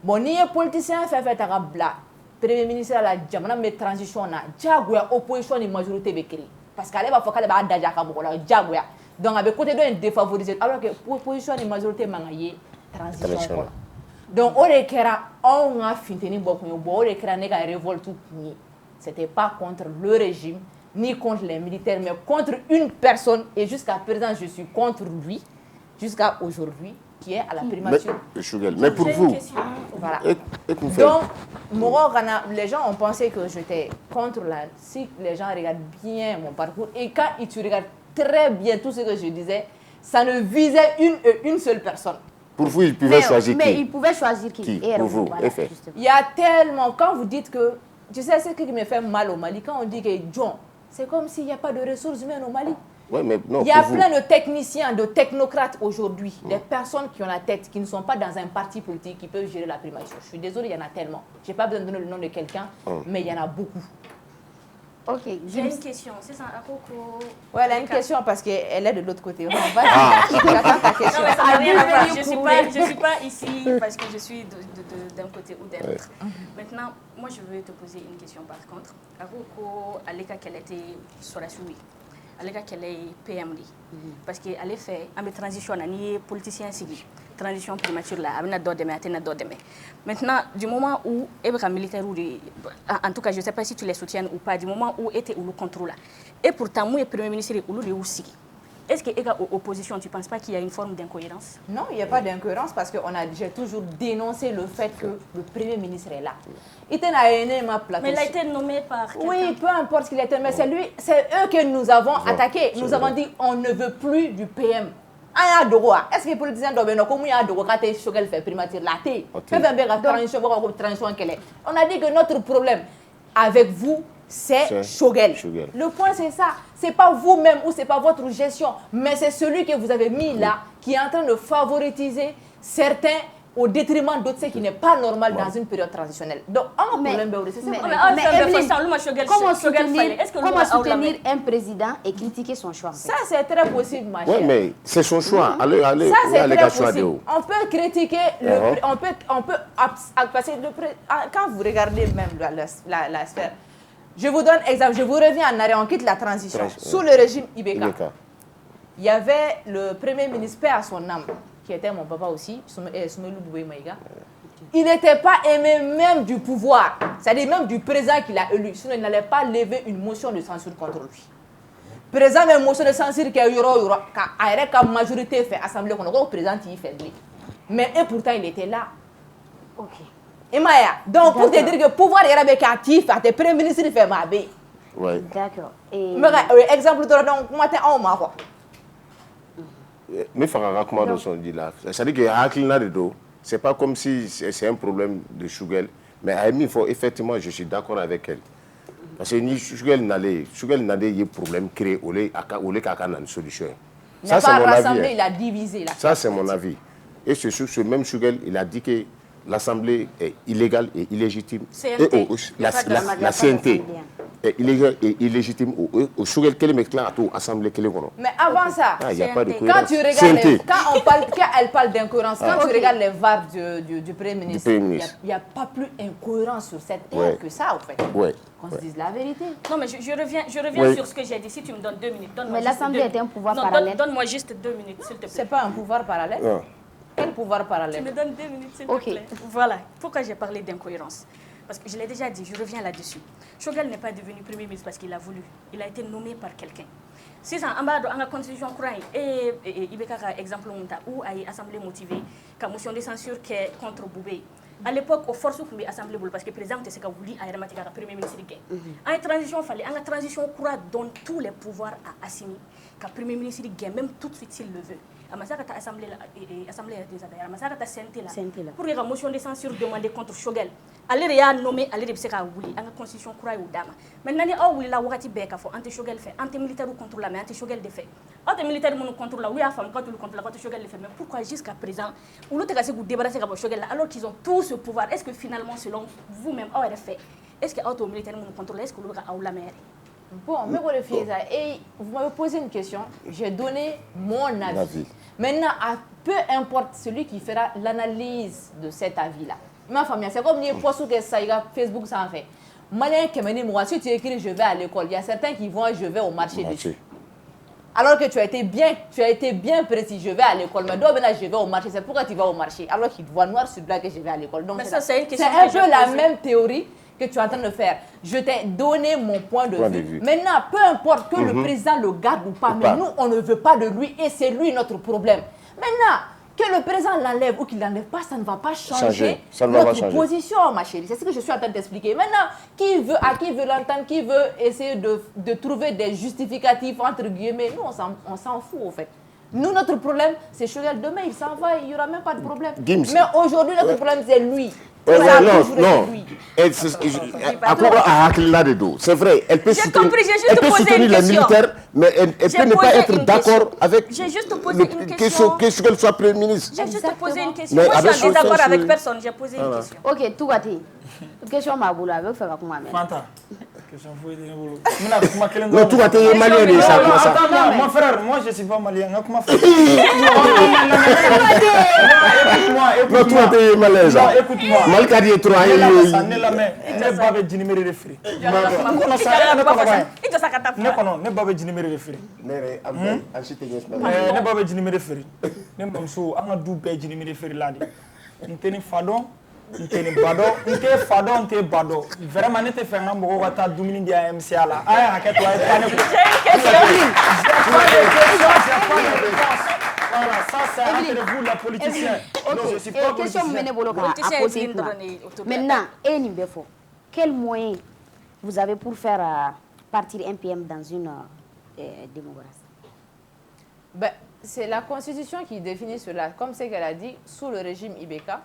Bon ni politicien fait ta bla premier ministre la jamana mais transition na jagoya opposition ni majorité be créer parce qu'elle va faut qu'elle va daja ka bokola jagoya donc avec côté de défavorisé alors que opposition ni majorité mangaye transition. Donc on rekera on a finteni bokun bo rekera ne ga révolte ni. C'était pas contre le régime, ni contre les militaires, mais contre une personne. Et jusqu'à présent, je suis contre lui, jusqu'à aujourd'hui, qui est à la primature. Mais pour vous, voilà. Donc, les gens ont pensé que j'étais contre la... Si les gens regardent bien mon parcours, et quand tu regardes très bien tout ce que je disais, ça ne visait une seule personne. Pour vous, il pouvait choisir qui? Mais il pouvait choisir qui? Pour vous, voilà, il y a tellement... Quand vous dites que... Tu sais ce qui me fait mal au Mali, quand on dit que John, c'est comme s'il n'y a pas de ressources humaines au Mali. Ouais, mais non, il y a plein de techniciens, de technocrates aujourd'hui, des personnes qui ont la tête, qui ne sont pas dans un parti politique, qui peuvent gérer la primature. Je suis désolée, il y en a tellement. Je n'ai pas besoin de donner le nom de quelqu'un, mais il y en a beaucoup. Ok, j'ai une question. C'est ça, à Coco. Ouais, elle a une question parce qu'elle est de l'autre côté. J'attends ta question. Non, mais ça n'a rien à voir. Je ne suis pas ici parce que je suis d'un côté ou d'un autre. Maintenant, moi, je veux te poser une question par contre. À Coco, à l'écart qu'elle était sur la souris, à l'écart qu'elle est PMD. Parce qu'elle est fait, en transition, elle est politicien civil. Transition primature là, maintenant, du moment où les militaires, en tout cas, je ne sais pas si tu les soutiens ou pas, du moment où était où le contrôle, et pourtant, moi, le Premier ministre est où le aussi. Est-ce que l'opposition, tu ne penses pas qu'il y a une forme d'incohérence? Non, il n'y a pas d'incohérence parce que j'ai toujours dénoncé le fait que le Premier ministre est là. Mais il a été nommé par quelqu'un. Oui, peu importe ce qu'il a été, mais c'est eux que nous avons attaqués. Nous avons dit on ne veut plus du PM. Est-ce que les politiciens doivent dire comment il y a des Choguel fait primature la thé? On a dit que notre problème avec vous, c'est Choguel. Le point, c'est ça. Ce n'est pas vous-même ou ce n'est pas votre gestion, mais c'est celui que vous avez mis là qui est en train de favoriser certains au détriment d'autres, ce qui n'est pas normal dans une période transitionnelle. Donc, un problème, c'est ça. Comment soutenir un président et critiquer son choix? Ça, c'est très possible, ma chère. Oui, mais c'est son choix. Allez, ça, c'est très possible. On peut critiquer, on peut passer quand vous regardez même la sphère. Je vous donne exemple, je vous reviens en arrière, on quitte la transition. Sous le régime Ibeka, il y avait le premier ministre, paix à son âme, qui était mon papa aussi, Soumelou Boubé Maïga. Il n'était pas aimé même du pouvoir, c'est-à-dire même du président qu'il a élu, sinon il n'allait pas lever une motion de censure contre lui. Président une motion de censure qui a eu la majorité fait assemblée, le président y fait. Mais et pourtant il était là. Ok. Donc, pour te dire que le pouvoir est actif, tes premiers ministres font ma bé. Oui. D'accord. Exemple, donc, matin, on m'a quoi. Mais comment on dit là. C'est-à-dire que c'est pas comme si c'est un problème de Choguel. Mais il faut effectivement, je suis d'accord avec elle. Parce que ni Choguel n'allait y problème créé au lieu une solution. Il n'a pas rassemblé, il a divisé. Ça, c'est mon avis. Et ce même Choguel, il a dit que l'Assemblée est illégale et illégitime. CNT. La CNT est illégale et illégitime. Au Choguel, quel est l'Assemblée? Mais avant ça, il n'y a pas de quand tu regardes, quand elle parle d'incohérence, quand tu regardes les VAR du Premier ministre, il n'y a pas plus incohérent sur cette terre que ça, en fait. Qu'on se dise la vérité. Non, mais je reviens sur ce que j'ai dit. Si tu me donnes 2 minutes, donne-moi. Mais l'Assemblée est un pouvoir parallèle. Donne-moi juste 2 minutes, s'il te plaît. C'est pas un pouvoir parallèle? Non. Quel pouvoir parallèle? Tu me donnes 2 minutes, s'il te plaît. Voilà. Pourquoi j'ai parlé d'incohérence? Parce que je l'ai déjà dit, je reviens là-dessus. Choguel n'est pas devenu Premier ministre parce qu'il a voulu. Il a été nommé par quelqu'un. Si ça, en bas de la constitution, et Ibeka, exemple, où a l'Assemblée motivée, la motion de censure qui est contre Boubé. À l'époque, au force où l'Assemblée parce que le président était voulu à le Premier ministre. En transition, en transition, donne tous les pouvoirs à Assimi, le Premier ministre, même tout de suite s'il le veut. Amasaka assemblée des affaires, Amasaka CNT là. Pour la motion de censure demandée contre Choguel. Allez a nommé, allez de Seka Wouli, en constitution croix ou dama. Maintenant, il y a Wati Beka, anti-Choguel fait, anti-militaire contre la mais anti-Choguel de fait. Anti-militaire contre la, oui, à femme contre la Choguel de fait. Mais pourquoi jusqu'à présent, ou l'autre cas, c'est que vous débarrassez de Choguel alors qu'ils ont tout ce pouvoir? Est-ce que finalement, selon vous-même, est-ce que l'auto-militaire contre la, est-ce que l'autre a la mer? Bon, mais et vous m'avez posé une question, j'ai donné mon avis. Maintenant, peu importe celui qui fera l'analyse de cet avis-là. Ma famille, c'est comme les poissons que ça y a Facebook ça en fait. Malin qui m'a dit moi si tu écris je vais à l'école, il y a certains qui vont je vais au marché dessus. Alors que tu as été bien précis, je vais à l'école, mais toi maintenant je vais au marché, c'est pourquoi tu vas au marché alors qu'il voit noir sur blanc que je vais à l'école. Donc c'est un peu la même théorie que tu es en train de faire. Je t'ai donné mon point de vue. Maintenant, peu importe que le président le garde ou pas, mais nous, on ne veut pas de lui et c'est lui notre problème. Maintenant, que le président l'enlève ou qu'il ne l'enlève pas, ça ne va pas changer notre position, ma chérie. C'est ce que je suis en train d'expliquer. Maintenant, à qui veut l'entendre, qui veut essayer de trouver des justificatifs, entre guillemets, nous, on s'en fout, au fait. Nous, notre problème, c'est Choguel. Demain, il s'en va, il n'y aura même pas de problème. Mais aujourd'hui, notre problème, c'est lui. Non. C'est vrai, elle peut soutenir les militaires, mais elle peut ne pas être d'accord avec que Choguel soit Premier ministre. J'ai juste posé une question. Moi, je suis en désaccord avec personne. J'ai posé une question. Ok, tout va dire. Question ma boule avec faire comment même. Fanta. Question fouille de boulot. Non, tout va te malien ça comme ça. Attends, mon frère, moi je suis pas malien. Comment faire? Non, tout va te malien ça. Écoute-moi. Malkadi est trop ne babe jinimere de free. Ne babe jinimere de free. Ne babe jinimere free. Ne mamso anga du be jinimere free ladi. Nteni fadon, nteni bado, nte fadon, nte bado. Vraiment ne te fait un mot à ta dumini di AMCA là. Ah, à quel point voilà, ça c'est entre vous, la politicienne. Non, je suis pas politicien. Maintenant, quel moyen vous avez pour faire partir NPM dans une démocratie? Ben, c'est la Constitution qui définit cela. Comme c'est qu'elle a dit, sous le régime Ibeka,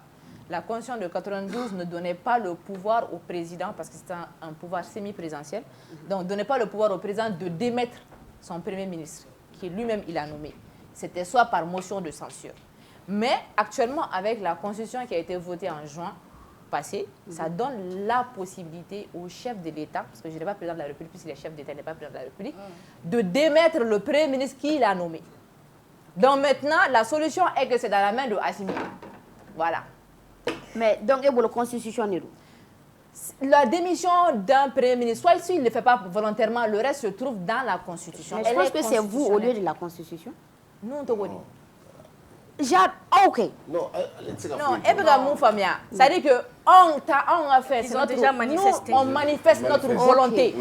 la Constitution de 92 ne donnait pas le pouvoir au président, parce que c'est un pouvoir semi-présidentiel, donc ne donnait pas le pouvoir au président de démettre son Premier ministre, qui lui-même il a nommé. C'était soit par motion de censure. Mais actuellement, avec la Constitution qui a été votée en juin passé, ça donne la possibilité au chef de l'État, parce que je n'ai pas président de la République, puisque le chef d'État n'est pas président de la République, de démettre le Premier ministre qu'il a nommé. Donc maintenant, la solution est que c'est dans la main de Assimi. Voilà. Mais donc, il y a la Constitution. La démission d'un Premier ministre, soit s'il ne le fait pas volontairement, le reste se trouve dans la Constitution. Mais je pense que c'est vous au lieu de la Constitution. Nous, on te dit. Ok. Non, et puis mon famille, ça dit que on a fait, ils ont déjà manifesté. Nous, on manifeste notre volonté.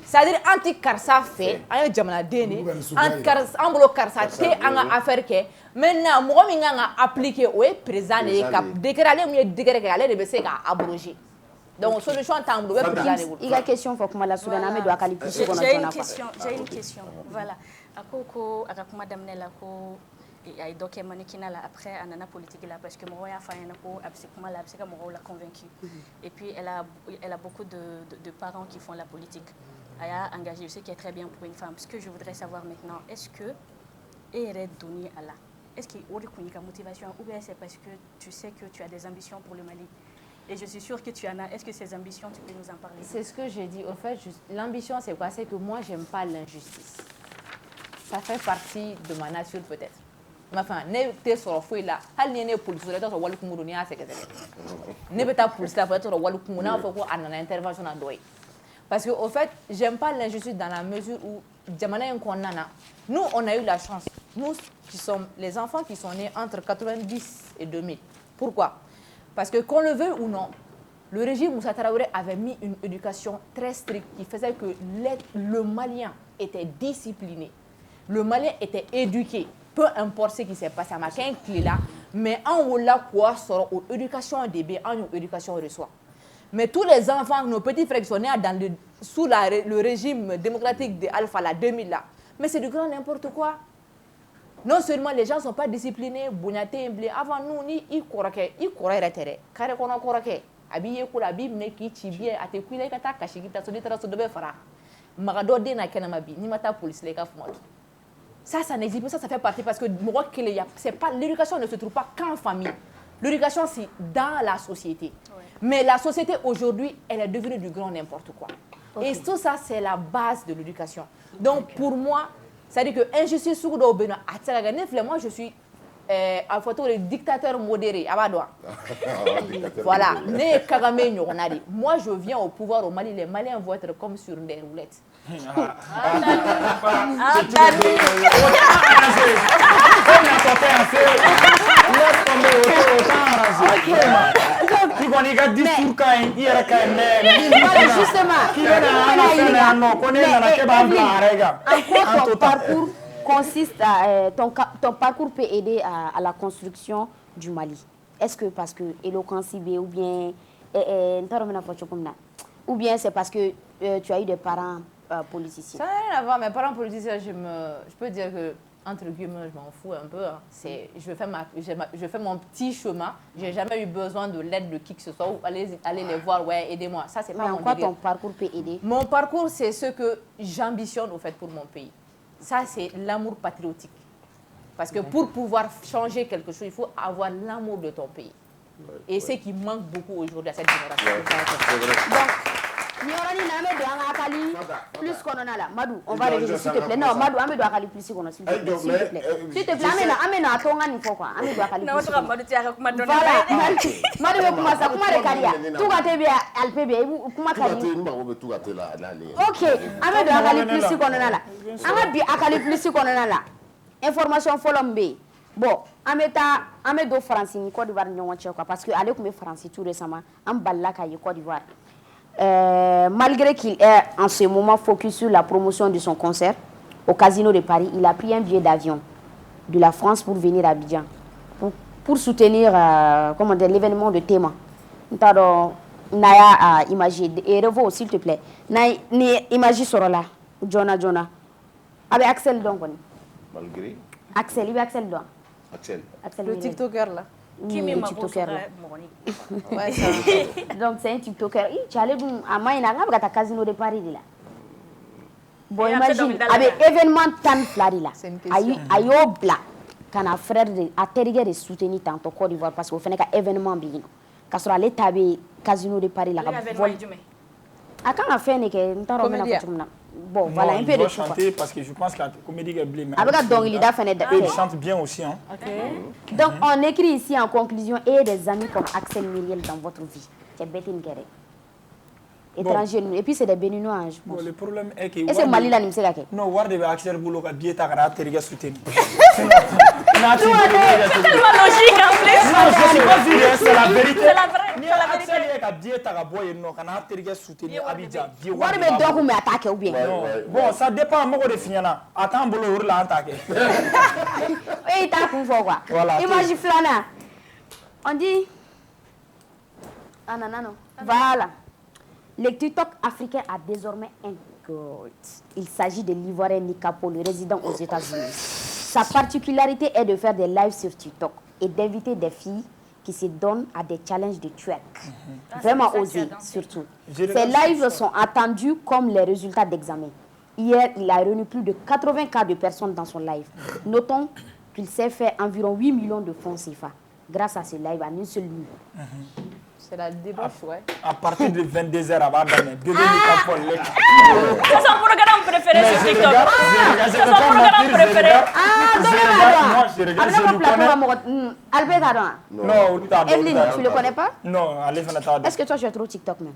Ça dit anti karsa fait, un jamana dene, anti karsa, en bloc karsa, te anga affaire que maintenant moi mi nga appliquer ouais président et cap décret mieux décret aller de bese ka abroger. Donc solution en bleu président. Il y a question faut que la Soudana me doit qualifier. J'ai une question. Voilà. Akoko akakuma damne la ko et donc après anana politique là parce que moi a fait un coup absolument là parce que moi l'a convaincu et puis elle a beaucoup de parents qui font la politique. Elle a engagé, je sais qui est très bien pour une femme. Ce que je voudrais savoir maintenant, est-ce que elle est donnée à la est-ce qu'il y a une motivation ou bien c'est parce que tu sais que tu as des ambitions pour le Mali et je suis sûre que tu en as. Est-ce que ces ambitions tu peux nous en parler? C'est ce que j'ai dit. Au fait, l'ambition c'est quoi? C'est que moi j'aime pas l'injustice. Ça fait partie de ma nature peut-être. Enfin, ne te sɔrɔ foyi la hali ni ne police la t'a sɔrɔ wali kungo don n'i y'a sɛgɛsɛgɛ ne bɛ taa police la fɔ t'a sɔrɔ wali kungo n'a fɔ ko a nana intervention na dɔ ye parce que au fait j'aime pas l'injustice dans la mesure où jamana in kɔnɔna na nous on a eu la chance nous qui sommes les enfants qui sont nés entre 90 et 2000 pourquoi parce que qu'on le veuille ou non le régime Moussa Traoré avait mis une éducation très stricte qui faisait que le Malien était discipliné le Malien était éduqué. Peu importe ce qui s'est passé, à ma clé là, mais on a quoi sur l'éducation des bébés, en éducation reçoit. Mais tous les enfants, nos petits frères qui sont nés sous le régime démocratique de Alpha la 2000 là, mais c'est du grand n'importe quoi. Non seulement les gens ne sont pas disciplinés, avant nous, ils couraient carré qu'on a couraqué, habillé pour la Bible, qui tibie, à te couler, à ta caché, qui t'a sonné, à de faire. Magado de na kenamabi, ni mata police les gars. Ça n'existe pas, ça fait partie parce que c'est pas l'éducation ne se trouve pas qu'en famille. L'éducation c'est dans la société. Ouais. Mais la société aujourd'hui, elle est devenue du grand n'importe quoi. Okay. Et tout ça c'est la base de l'éducation. Donc pour moi, ça dit que injustice sur do beno atsaga moi je suis en photo le dictateur modéré abadoa. Voilà, né Kagame Nyoronadi. Moi je viens au pouvoir au Mali, les Maliens vont être comme sur des roulettes. Parcours consiste ton parcours peut aider à la construction du Mali. Est-ce que parce que éloquence ou bien ou bien c'est parce que tu as eu des parents politiciens? Ça n'a rien à voir. Mes parents politiciens, je peux dire que entre guillemets, je m'en fous un peu. Hein. Je fais mon petit chemin. J'ai jamais eu besoin de l'aide de qui que ce soit ou aller les voir, ouais, aidez-moi. Ça c'est pas mon quoi ton parcours peut aider? Mon parcours, c'est ce que j'ambitionne au fait pour mon pays. Ça c'est l'amour patriotique. Parce que pour pouvoir changer quelque chose, il faut avoir l'amour de ton pays. Et c'est ce qui manque beaucoup aujourd'hui à cette génération. Donc, plus qu'on en a là. Madou, on va réviser s'il te plaît. Non, Madou, on doit aller plus qu'on a s'il te plaît. S'il te plaît, amène à ton ani faut quoi. Amène doit aller plus. Voilà. Madou veut commencer à comment regarder. Tout gâté bien, alpé bien. Comment regarder. Ok, amène doit aller plus qu'on en a là. Amène bien aller plus qu'on en a là. Information folombe. Bon, amène do France ni Côte d'Ivoire ni on quoi parce que aller comme France tout récemment, am balla kay Côte d'Ivoire. Malgré qu'il est en ce moment focus sur la promotion de son concert au Casino de Paris, il a pris un billet d'avion de la France pour venir à Abidjan pour soutenir l'événement de Théma. Naya imagine et revo s'il te plaît. Naya imagine sur là. Jonah. Avec Axel donc. Malgré. Axel, il va Axel donc. Axel. Le TikToker là. Qui me TikToker là. Donc c'est un TikToker. Tu allais à Maïna, tu as Casino de Paris là. Bon imagine avec événement tan flari là. Ayo bla kana frère de atterrir de soutenir tant Côte d'Ivoire parce qu'on fait un événement bien. Quand sur aller taber Casino de Paris là. À quand on fait ne que bon, voilà un peu de chanter parce que je pense que la comédie est blême. Il chante bien aussi. Hein. Okay. Donc, on écrit ici en conclusion et des amis comme Axel Myriel dans votre vie. C'est bête une guerre. étrangers. Et puis c'est des Béninois, je pense. Bon, le problème est que... Et c'est Mali là, c'est laquelle? Non, Ward devait accélérer pour le billet à Terga soutenir. C'est tellement logique en plus. Non, je suis pas sûr, c'est la vérité. C'est la vraie. C'est la vérité. Wari bɛ dɔ kun mɛ a t'a kɛ ou bien. Bon, ça dépend mɔgɔ de f'i ɲɛna. A t'an bolo o de la an t'a kɛ. E y'i t'a kun fɔ quoi. Voilà. Image filanan. On dit. Ah non, non, non. Voilà. Le TikTok africain a désormais un code. Il s'agit de l'Ivoirien Nikapo, le résident aux États-Unis. Sa particularité est de faire des lives sur TikTok et d'inviter des filles qui se donnent à des challenges de twerk. Vraiment osés, surtout. Ces lives sont attendus comme les résultats d'examen. Hier, il a réuni plus de 80 cas de personnes dans son live. Notons qu'il s'est fait environ 8 millions de francs CFA grâce à ce live en une seule nuit. C'est la débauche, ouais. À partir de 22h, à Badame, c'est son programme préféré sur TikTok. C'est son programme préféré. Moi, je regarde, je le connais. Albert, non, Evelyne, tu le connais pas? Non, allez, est-ce que toi, tu es trop TikTok même?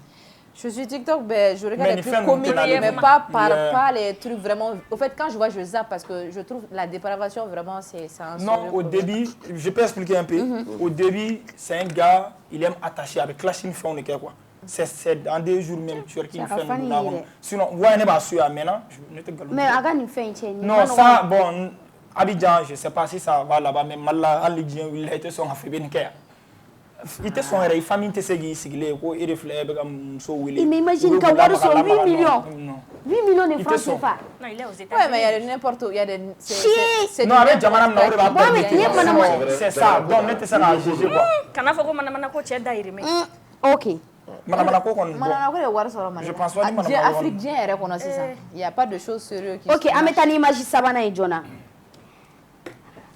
Je suis TikTok, ben, je regarde les trucs comiques, mais pas les trucs vraiment... Au fait, quand je vois, je zappe parce que je trouve la dépravation, vraiment, c'est un... Non, au début, je peux expliquer un peu. Au début, c'est un gars, il aime attacher avec Clash une fois, quoi. C'est dans 2 jours même, tu as qu'il fait un... Sinon, ouais, on est pas sûr, maintenant. Mais Aga n'y fait une non, ça, bon, Abidjan, je ne sais pas si ça va là-bas, mais Mala, Aligien, il a été son affaire. Il était son rêve, famille était segui, sigilé, quoi, il reflète comme so Willy. Mais imagine qu'à voir sur 8 millions. 8 millions de francs CFA. Non, il est aux États-Unis. Ouais, mais il y a de n'importe où, il y a des... Non, avec Jamanam, c'est ça, donc on était ça à juger quoi. Quand on fait Manamana ko tchè daïri mais. OK. Manamana ko kon. Je pense pas que Afrique bien reconnaît ça. Il y a pas de choses sérieuses qui. OK, ametani image sabana et Jona.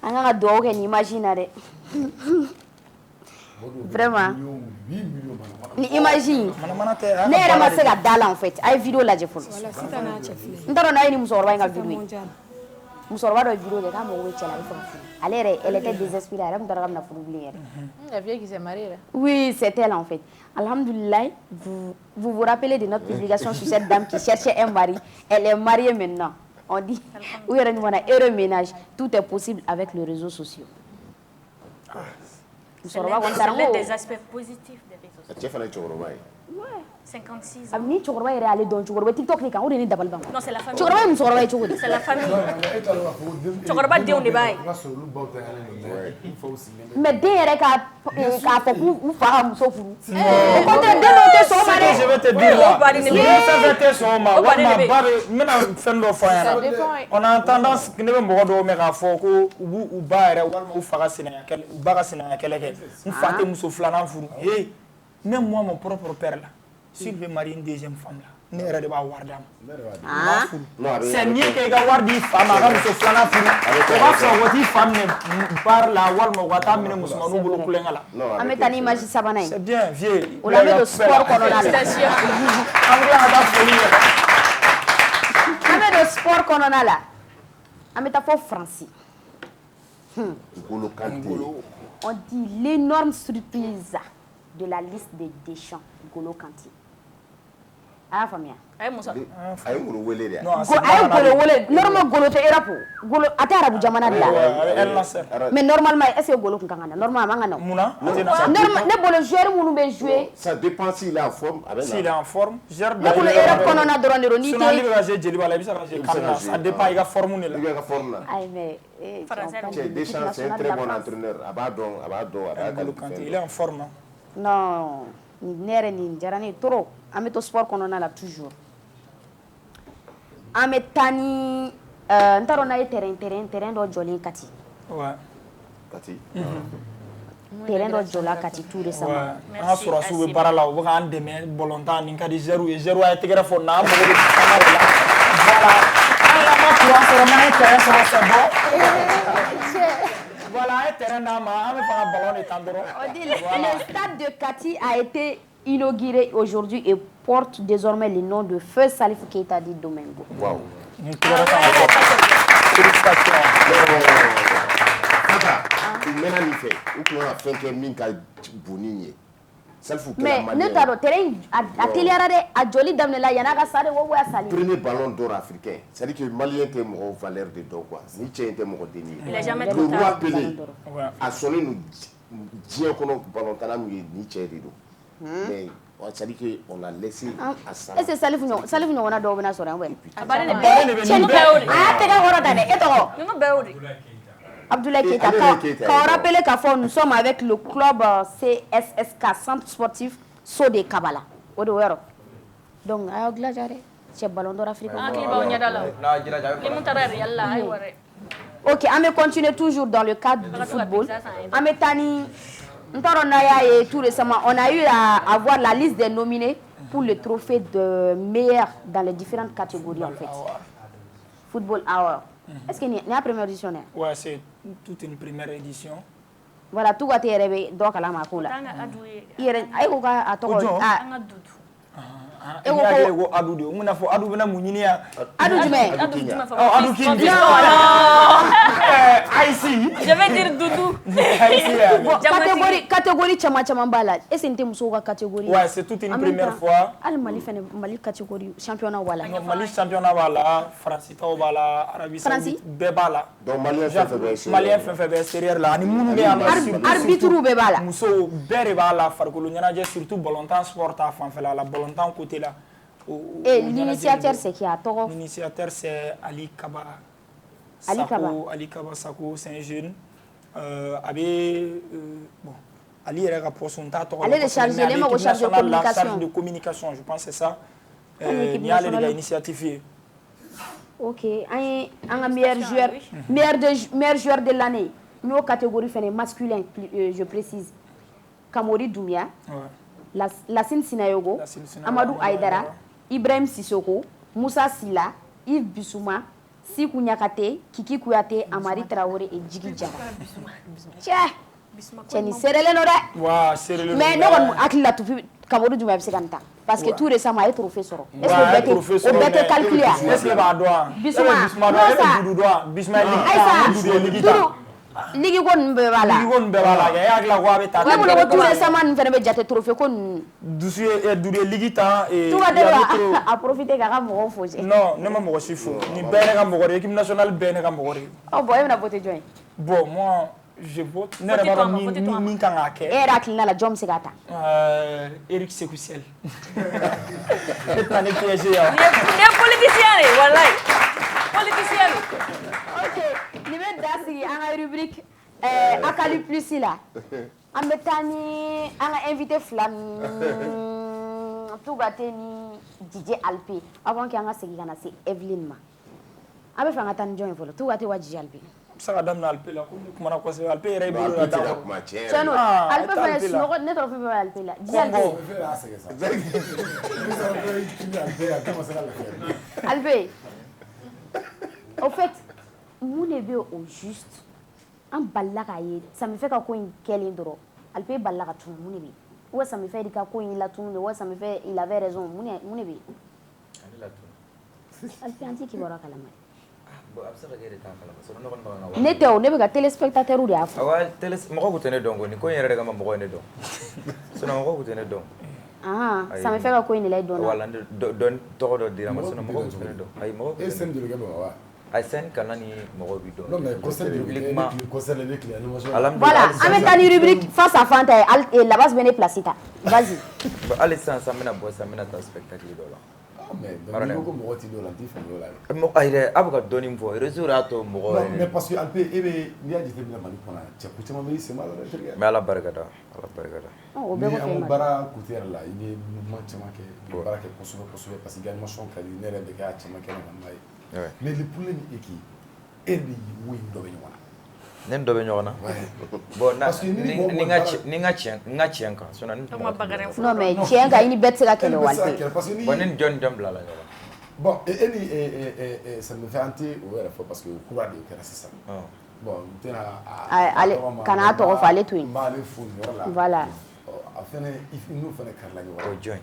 Anga do OK, imagine are. Vraiment. Ni imagine. Ne yɛrɛ ma se ka da la en fait. A ye vidéo lajɛ fɔlɔ. N t'a dɔn n'a ye ni musokɔrɔba in ka vidéo ye. Musokɔrɔba dɔ ye vidéo kɛ k'a mago bɛ cɛ la a bɛ fɛ ka furu. Ale yɛrɛ, elle était désespérée. Elle tun t'a dɔn k'a bɛna furu bilen yɛrɛ. La vieille qui s'est mariée là. Oui, c'est elle en fait. Alhamdoulilah, vous rappelez de notre publication sur cette dame qui cherchait un mari. Elle est mariée maintenant. On dit, oui, heureux ménage. Tout est possible avec les réseaux sociaux. C'est l'un des aspects positifs des réseaux sociaux. Ouais. 56 ans. Ni cɛkɔrɔba yɛrɛ y'ale dɔn cɛkɔrɔba TikTok ni kan o de ni dabali ban. Non, c'est la famille. Cɛkɔrɔba ye musokɔrɔba ye cogo di? C'est la famille. Cɛkɔrɔba denw de b'a ye. Mais den yɛrɛ k'a fɔ k'u fa ka muso furu. O ko tɛ den dɔw tɛ sɔn o ma dɛ. Je vais te dire là. Fɛn tɛ sɔn o ma. Walima ba bɛ n bɛna fɛn dɔ fɔ a ɲɛna. On a tendance ne bɛ mɔgɔ dɔw mɛn k'a fɔ ko u b'u ba yɛrɛ walima u fa ka sinaya kɛlɛ u ba ka sinaya kɛlɛ kɛ. N fa tɛ muso filanan furu. Hey, même moi mon propre père là. S'il veut marier une deuxième femme là, ne yɛrɛ de b'a wari d'a ma. C'est mieux que i ka wari di fa ma a ka muso filanan furu. O b'a sɔrɔ o t'i fa minɛ baara la walima o ka taa minɛ musomaninw bolo kulonkɛ la. An bɛ taa ni image sabanan ye. C'est bien vieux. O la an bɛ don sport kɔnɔna la. An bɛ ka taa foli kɛ. An bɛ don sport kɔnɔna la. An bɛ taa fɔ Faransi. On dit l'énorme surprise de la liste des Deschamps, Golo Kanté. A y'a faamuya? A ye Golo wele de ya? A ye Golo wele. Normalement Golo tɛ Europe o. Golo a tɛ arabu jamana de la. Mais normalement est-ce que Golo tun kan ka na? Normalement a man ka na. Munna? Ne bolo joueur minnu bɛ jouer. Ça dépend s'il est en forme. S'il est en forme. Ne bolo Europe kɔnɔna dɔrɔn de don. N'i tɛ. Sinon n'i bɛ ka jouer Jeliba la i bɛ se ka jouer Kan na. Ça dépend i ka forme de la. I ka forme la. Ayi mais. Deschamps c'est un très bon entraîneur. A b'a dɔn. Golo Kanté il est en forme. Non, ne yɛrɛ nin diyara ne ye trop. An bɛ to sport kɔnɔna la toujours. An bɛ taa ni n t'a dɔn n'a ye terrain dɔ jɔlen Kati. Ouais. Kati. Terrain dɔ jɔla Kati tout récemment. An ka sɔrɔsiw bɛ baara la u bɛ k'an dɛmɛ ballontan nin ka di zɛriw ye zɛriw a ye tɛgɛrɛ fɔ n'an mago bɛ fanga de la. Voilà. An ma courant sɔrɔ n'an ye terrain sɔrɔ c'est bon. Voilà, un terrain d'âme, on va faire un ballon de tendron. Le stade de Kati a été inauguré aujourd'hui et porte désormais le nom de Feu Salif Keita di Domingo. Waouh. Félicitations. Tata, tu mets en effet, ou tu as fait que min ka boni ye. Mais ne t'a dɔn terrain a teliyara dɛ a joli daminɛla yan'a ka sa de wa a sali. Premier ballon d'or africain, c'est-à-dire que malien tɛ mɔgɔ valeur de dɔn quoi, ni cɛ in tɛ mɔgɔ denni ye. Il a jamais le roi Pelé a sonné nu diɲɛ kɔnɔ ballon tana min ye ni cɛ de don. Mais c'est-à-dire que on a laissé à ça. Est-ce que Salif ɲɔgɔnna dɔw bɛna sɔrɔ yan wɛ? A bari ni bɛɛ de bɛ nin bɛɛ y'o de. A y'a tɛgɛ kɔrɔ ta dɛ e tɔgɔ? Ninnu bɛɛ y'o de. Abdoulaye Keita, quand on rappelle qu'à nous sommes avec le club CSSK, Centre Sportif Saut de Kabala. Donc, à c'est ballon d'or africain. Ok, on va continuer toujours dans le cadre du football. Tout récemment, on a eu à avoir la liste des nominés pour le trophée de meilleur dans les différentes catégories en fait. Football Hour. Est-ce qu'il y a une première édition? Ouais, c'est toute une première édition. Voilà, tout va te rêver donc à la macoula. Il y a un e ko adu de mun na fo adu bena munyinia adu jume adu king I see je vais dire doudou catégorie chama bala et c'est une muso ka catégorie ouais c'est toute une première fois al mali catégorie championnat wala mali championnat wala France taw bala Arabie Saoudite be bala donc malien fait extérieur là ni munu be arbitre be bala muso bere bala farkolo nyana surtout volontaire sport ta fan fait la volontaire côté là. Et l'initiateur c'est qui a tort? L'initiateur c'est Ali Kaba. Ali Kaba Sako, c'est un jeune. Bon, Ali est là pour son tas. Ali est chargé de communication, je pense c'est ça. Il y a l'initiative. Ok, un meilleur joueur de l'année. Nos catégories masculin, je précise. Kamori Doumia. Lassine Sinayogo, Amadou Aïdara, Ibrahim Sissoko, Moussa Silla, Yves Bissouma, Sikou Nyakate, Kiki Kouyaté, Amari Traoré et Djigui Diarra. Tiens, ni serrele no dɛ. Mais ne kɔni hakili la tupi Kamoro Duma bɛ se ka nin ta parce que tout récemment a ye trophée sɔrɔ. Est-ce que o bɛɛ tɛ calculé a? Est-ce que b'a dɔn wa? Bissouma Dudu dɔn wa? Bissouma Ayisa Ligi ko ninnu bɛɛ b'a la. Ligi ko ninnu bɛɛ b'a la. E hakili la ko a bɛ taa. Ne bolo ko tout récemment ninnu fana bɛ jate trophée ko ninnu. Dusu ye Dudu ye ligi tan. Tout ka tɛ a profiter k'a ka mɔgɔw fo. Non, ne ma mɔgɔ si fo. Ni bɛɛ ne ka mɔgɔ de ye. Équipe nationale bɛɛ ne ka mɔgɔ de ye. Oh bon, e bɛna voter jɔn ye? Bon, moi je vote. Ne yɛrɛ b'a dɔn min kan k'a kɛ. E yɛrɛ hakilina la jɔn bɛ se k'a ta? Eric Sekusel. Ne tɛna ne piéger yan. Ni ye politicien de, walayi. Politicien de. Ok, nin bɛ da sigi an ka rubrique Akali Plus la. An bɛ taa ni an ka invité fila Tougaté ni DJ Alpé. Avant qu'an ka segin ka na se Evelyne ma. An bɛ fɛ an ka taa ni jɔn ye fɔlɔ. Tougaté wa DJ Alpé? Se ka daminɛ Alpé la, ko kumana kosɛbɛ. Alpé yɛrɛ bolo la da. Tiɲɛ don. Alpé fana sunɔgɔ ne tɔgɔ fɛn bɛ Alpé la. DJ Alpé. Au fait, mun de bɛ au juste? An balila k'a ye Samifɛ ka ko in kɛlen dɔrɔn Alpé balila ka tunu mun de bɛ yen? Ou Samifɛ de ka ko in latunu de? Ou Samifɛ il avait raison? Mun de bɛ yen? Alpé an t'i kibaruya kalama. Ne tɛ o, ne bɛ ka téléspectateur de y'a fɔ. Awɔ, mɔgɔ tun tɛ ne dɔn koyi, nin ko in yɛrɛ de kama mɔgɔ ye ne dɔn. Sinon mɔgɔ tun tɛ ne dɔn. Samifɛ ka ko in de la i dɔnna. Voilà, dɔn tɔgɔ dɔ dira ma, sinon mɔgɔ tun tɛ ne dɔn. Ayi, mɔgɔ tun tɛ ne dɔn. Ay sen kana ni mɔgɔ bi dɔn. Non mais concerne les clients. Voilà, an bɛ taa ni rubrique face à face ta ye Labas bɛ ne place ta. Vas-y. Hali sisan an bɛna bɔ sisan an bɛna taa spectacle dɔ la. Mais n'i ko ko mɔgɔ t'i dɔn la n t'i faamuya o la. Mɔgɔ ayi dɛ a bɛ ka dɔɔni min fɔ réseau y'a to mɔgɔ yɛrɛ. Mais parce que Alpé e bɛ n'i y'a jateminɛ Mali kɔnɔ yan cɛ ko caman bɛ i sen b'a la dɛ terikɛ. Mais Ala barika da, Ala barika da. O bɛɛ ko Ni an ko baara côté yɛrɛ la i ye mouvement caman kɛ, i ye baara kɛ kosɛbɛ parce que animation ka di ne yɛrɛ bɛ kɛ a caman kɛ na ye. Mais le problème est que e ni wo in dɔ bɛ ɲɔgɔn na. Ne dɔ bɛ ɲɔgɔn na. Bon ni n ka tiɲɛ kan sinon ne tun b'a fɔ. Non mais tiɲɛ kan i ni bɛɛ tɛ se ka kɛlɛ o Alpé. Bon ne ni jɔn bila la ɲɔgɔn. Bon e ni Samifɛ an tɛ o yɛrɛ fɔ parce que kura de kɛra sisan. Bon n tɛna. Kana a tɔgɔ fɔ ale to yen. N b'ale fo nin yɔrɔ la. Voilà. A fɛnɛ n'o fɛnɛ karila ɲɔgɔn na. O jɔn.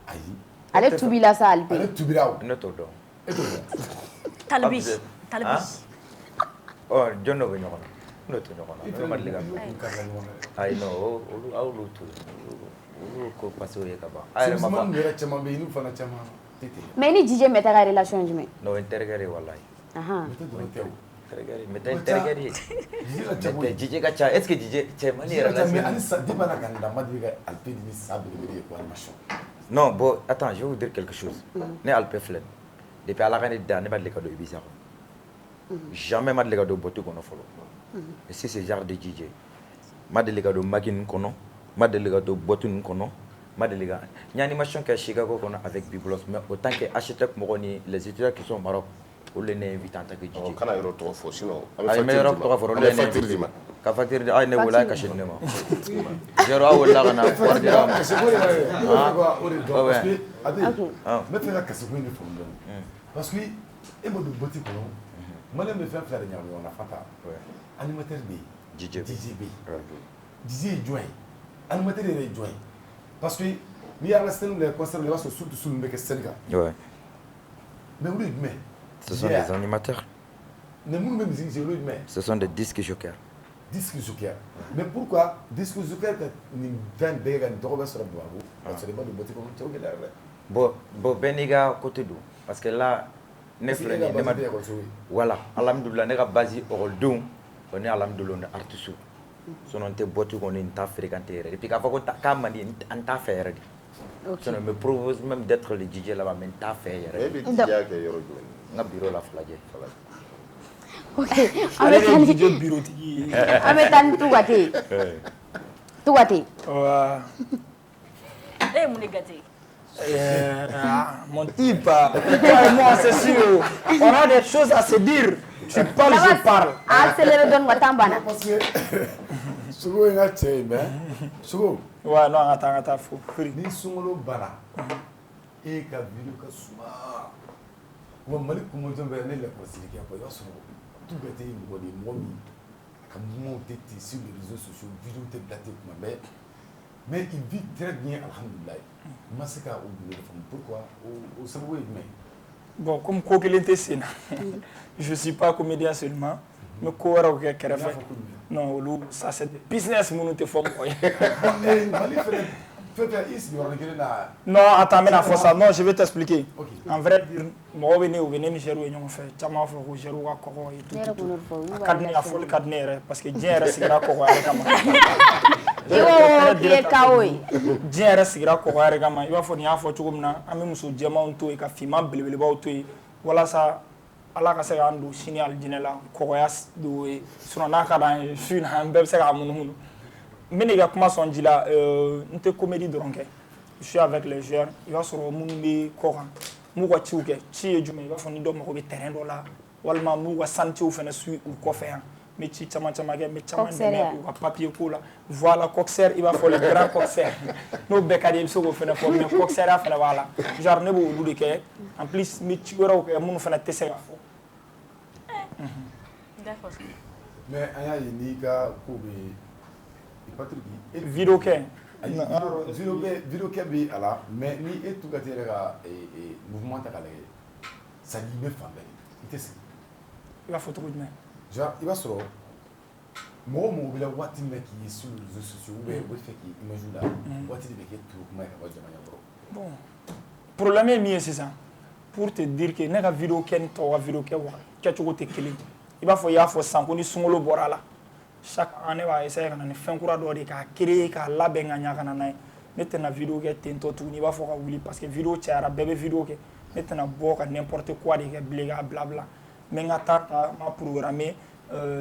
Ayi. Ale tubila sa Alpé. Ale tubira o. Ne t'o dɔn. E t'o dɔn. Talbi. Ɔ jɔn dɔ bɛ ɲɔgɔn na. n'o tɛ ɲɔgɔn na ne ma deli ka ayi non olu aw olu to olu ko parce que o ye ka ban a yɛrɛ ma fɔ yɛrɛ caman bɛ yen n'u fana caman tɛ ten mais ni Dj mɛ ta ka relation jumɛn non o ye n terikɛ de ye walahi terikɛ mɛ tɛ n terikɛ de ye Dj ka ca est ce que Dj cɛmani yɛrɛ la mais ani sa deba la ka n da ma deli ka Alpé ni sa belebele ye ko animation non bon attends je vais vous dire quelque chose ne Alpé filɛ depuis ala ka ne da ne ma deli ka don Ibiza kɔnɔ jamais ma deli ka don boîte kɔnɔ fɔlɔ et c'est ce genre de DJ ma deli ka don maki ninnu kɔnɔ ma deli ka don boîte ninnu kɔnɔ ma deli ka n ye animation kɛ Chicago kɔnɔ avec Biblos mais autant que architecte mɔgɔ ni les étudiants qui sont au Maroc olu de ne invité en tant que DJ kana yɔrɔ tɔgɔ fɔ sinon ayi mɛ yɔrɔ tɔgɔ fɔ olu de ne invité ka facture di ayi ne wele a ye kasi di ne ma zéro a wele la ka na wari dira ma parce que n bɛ fɛ ka kasiko in de faamu dɔɔni parce que e ma don boîte kɔnɔ maliyɛn bɛ fɛn fila de ɲagami ɲɔgɔn na Fanta animateur bɛ yen DJ bɛ yen DJ ye jɔn ye animateur yɛrɛ ye jɔn ye parce que n'i y'an ka scène lajɛ concert la i b'a sɔrɔ surtout sun bɛ kɛ scène kan mais olu ye jumɛn ce sont des animateurs mais minnu bɛ musique jouer olu ye jumɛn ce sont des disques jockeys disque jockey mais pourquoi disque jockey ka nin fɛn bɛɛ kɛ ka nin tɔgɔ bɛ sɔrɔ Bamakɔ ka sɔrɔ i ma don boîte kɔnɔ cɛw gɛlɛyara dɛ bon bɛɛ n'i ka côté don parce que là ne filɛ nin ne ma voilà alhamdulilah ne ka base ɔkɔlidenw o ni alhamdulilah ni artistes sinon n tɛ boîte kɔnɔ n t'a fréquenter yɛrɛ et puis k'a fɔ ko k'a man di n t'a fɛ yɛrɛ de sinon me propose même d'être le DJ là-bas mais n t'a fɛ yɛrɛ e bɛ DJ kɛ yɔrɔ jumɛn n ka bureau la Falajɛ ok an bɛ taa ni DJ bureau tigi ye an bɛ taa ni Tugate Tugate e mun de gâté mon type, toi et moi c'est sûr, on a des choses à se dire. Tu parles, je parle. Accéléré donne-moi ta bana. parce que sogo ye n ka cɛ ye mais sogo Ouais, non, attends, faut free. ni sunkalo banna e ka video ka suma wa Mali kɔngɔjɔn bɛɛ ne lakɔlɔsili kɛ i b'a sɔrɔ Tugate ye mɔgɔ de ye mɔgɔ min a ka mouvement tɛ ten sur les réseaux sociaux video tɛ bila ten kuma bɛɛ mais il vit très bien alhamdulillah n ma se ka o gundo de faamu pourquoi o sababu ye jumɛn ye Bon, comme ko kelen tɛ sen na je suis pas comédien seulement mais ko wɛrɛw kɛ kɛrɛfɛ non olu ça c'est business minnu tɛ fɔ mɔgɔ ye Mali fɛnɛ fɛn fɛn i sigiyɔrɔnin kelen na non attends n bɛna fɔ ça non je vais t'expliquer en vrai dire mɔgɔw bɛ ne u bɛ ne ni Zɛriw ye ɲɔgɔn fɛ caman b'a fɔ ko Zɛriw ka kɔgɔ et tout a ka di ne a fɔli ka di ne yɛrɛ parce que diɲɛ yɛrɛ sigira kɔgɔ yɛrɛ kama i ye kawo ye diɲɛ yɛrɛ sigira kɔgɔ yɛrɛ kama i b'a fɔ nin y'a fɔ cogo min na an bɛ muso jɛmanw to yen ka finman belebelebaw to yen walasa Ala ka se k'an don sini alijinɛ la kɔgɔya do ye sinon n'a ka d'an ye su in na an bɛɛ bɛ se k'a munumunu n bɛ n'i ka kuma sɔn ji la n tɛ comédie dɔrɔn kɛ je suis avec les jeunes i b'a sɔrɔ minnu bɛ kɔ kan m'u ka ciw kɛ ci ye jumɛn i b'a fɔ ni dɔ mago bɛ terrain dɔ la walima m'u ka santiw fana su u kɔfɛ yan n bɛ ci caman caman kɛ n bɛ caman dɛmɛ u ka papier ko la voilà coxeur i b'a fɔ le grand coxeur n'o bɛɛ ka di i bɛ se k'o fana fɔ mais coxeur fana b'a la genre ne b'o olu de kɛ en plus n bɛ ci wɛrɛw kɛ minnu fana tɛ se ka fɔ. D'accord. mais an y'a ye n'i ka ko bɛ Patrick vidéo kɛ video kɛ bɛ a la mais ni e Tugate yɛrɛ ka mouvement ta k'a lajɛ ça dit i bɛ fan bɛɛ i tɛ sigi i b'a fɔ cogo jumɛn genre i b'a sɔrɔ mɔgɔ mɔgɔ bɛ la waati min na k'i ye sur les réseaux sociaux ou bien u bɛ fɛ k'i image la waati de bɛ kɛ turu kuma ye ka bɔ jamana kɔrɔ bon problème ye min ye sisan pour te dire que ne ka vidéo kɛ ni tɔw ka vidéo kɛcogo tɛ kelen i b'a fɔ i y'a fɔ sisan ko ni sunkalo bɔra a la chaque année ne b'a essayer ka na ni fɛn kura dɔ de k'a créer k'a labɛn ka ɲa ka na n'a ye ne tɛna vidéo kɛ ten tɔ tuguni i b'a fɔ ka wuli parce que vidéo cayara bɛɛ bɛ vidéo kɛ ne tɛna bɔ ka n'importe quoi de kɛ bilen k'a bila bila n bɛ n ka temps ta n m'a programmé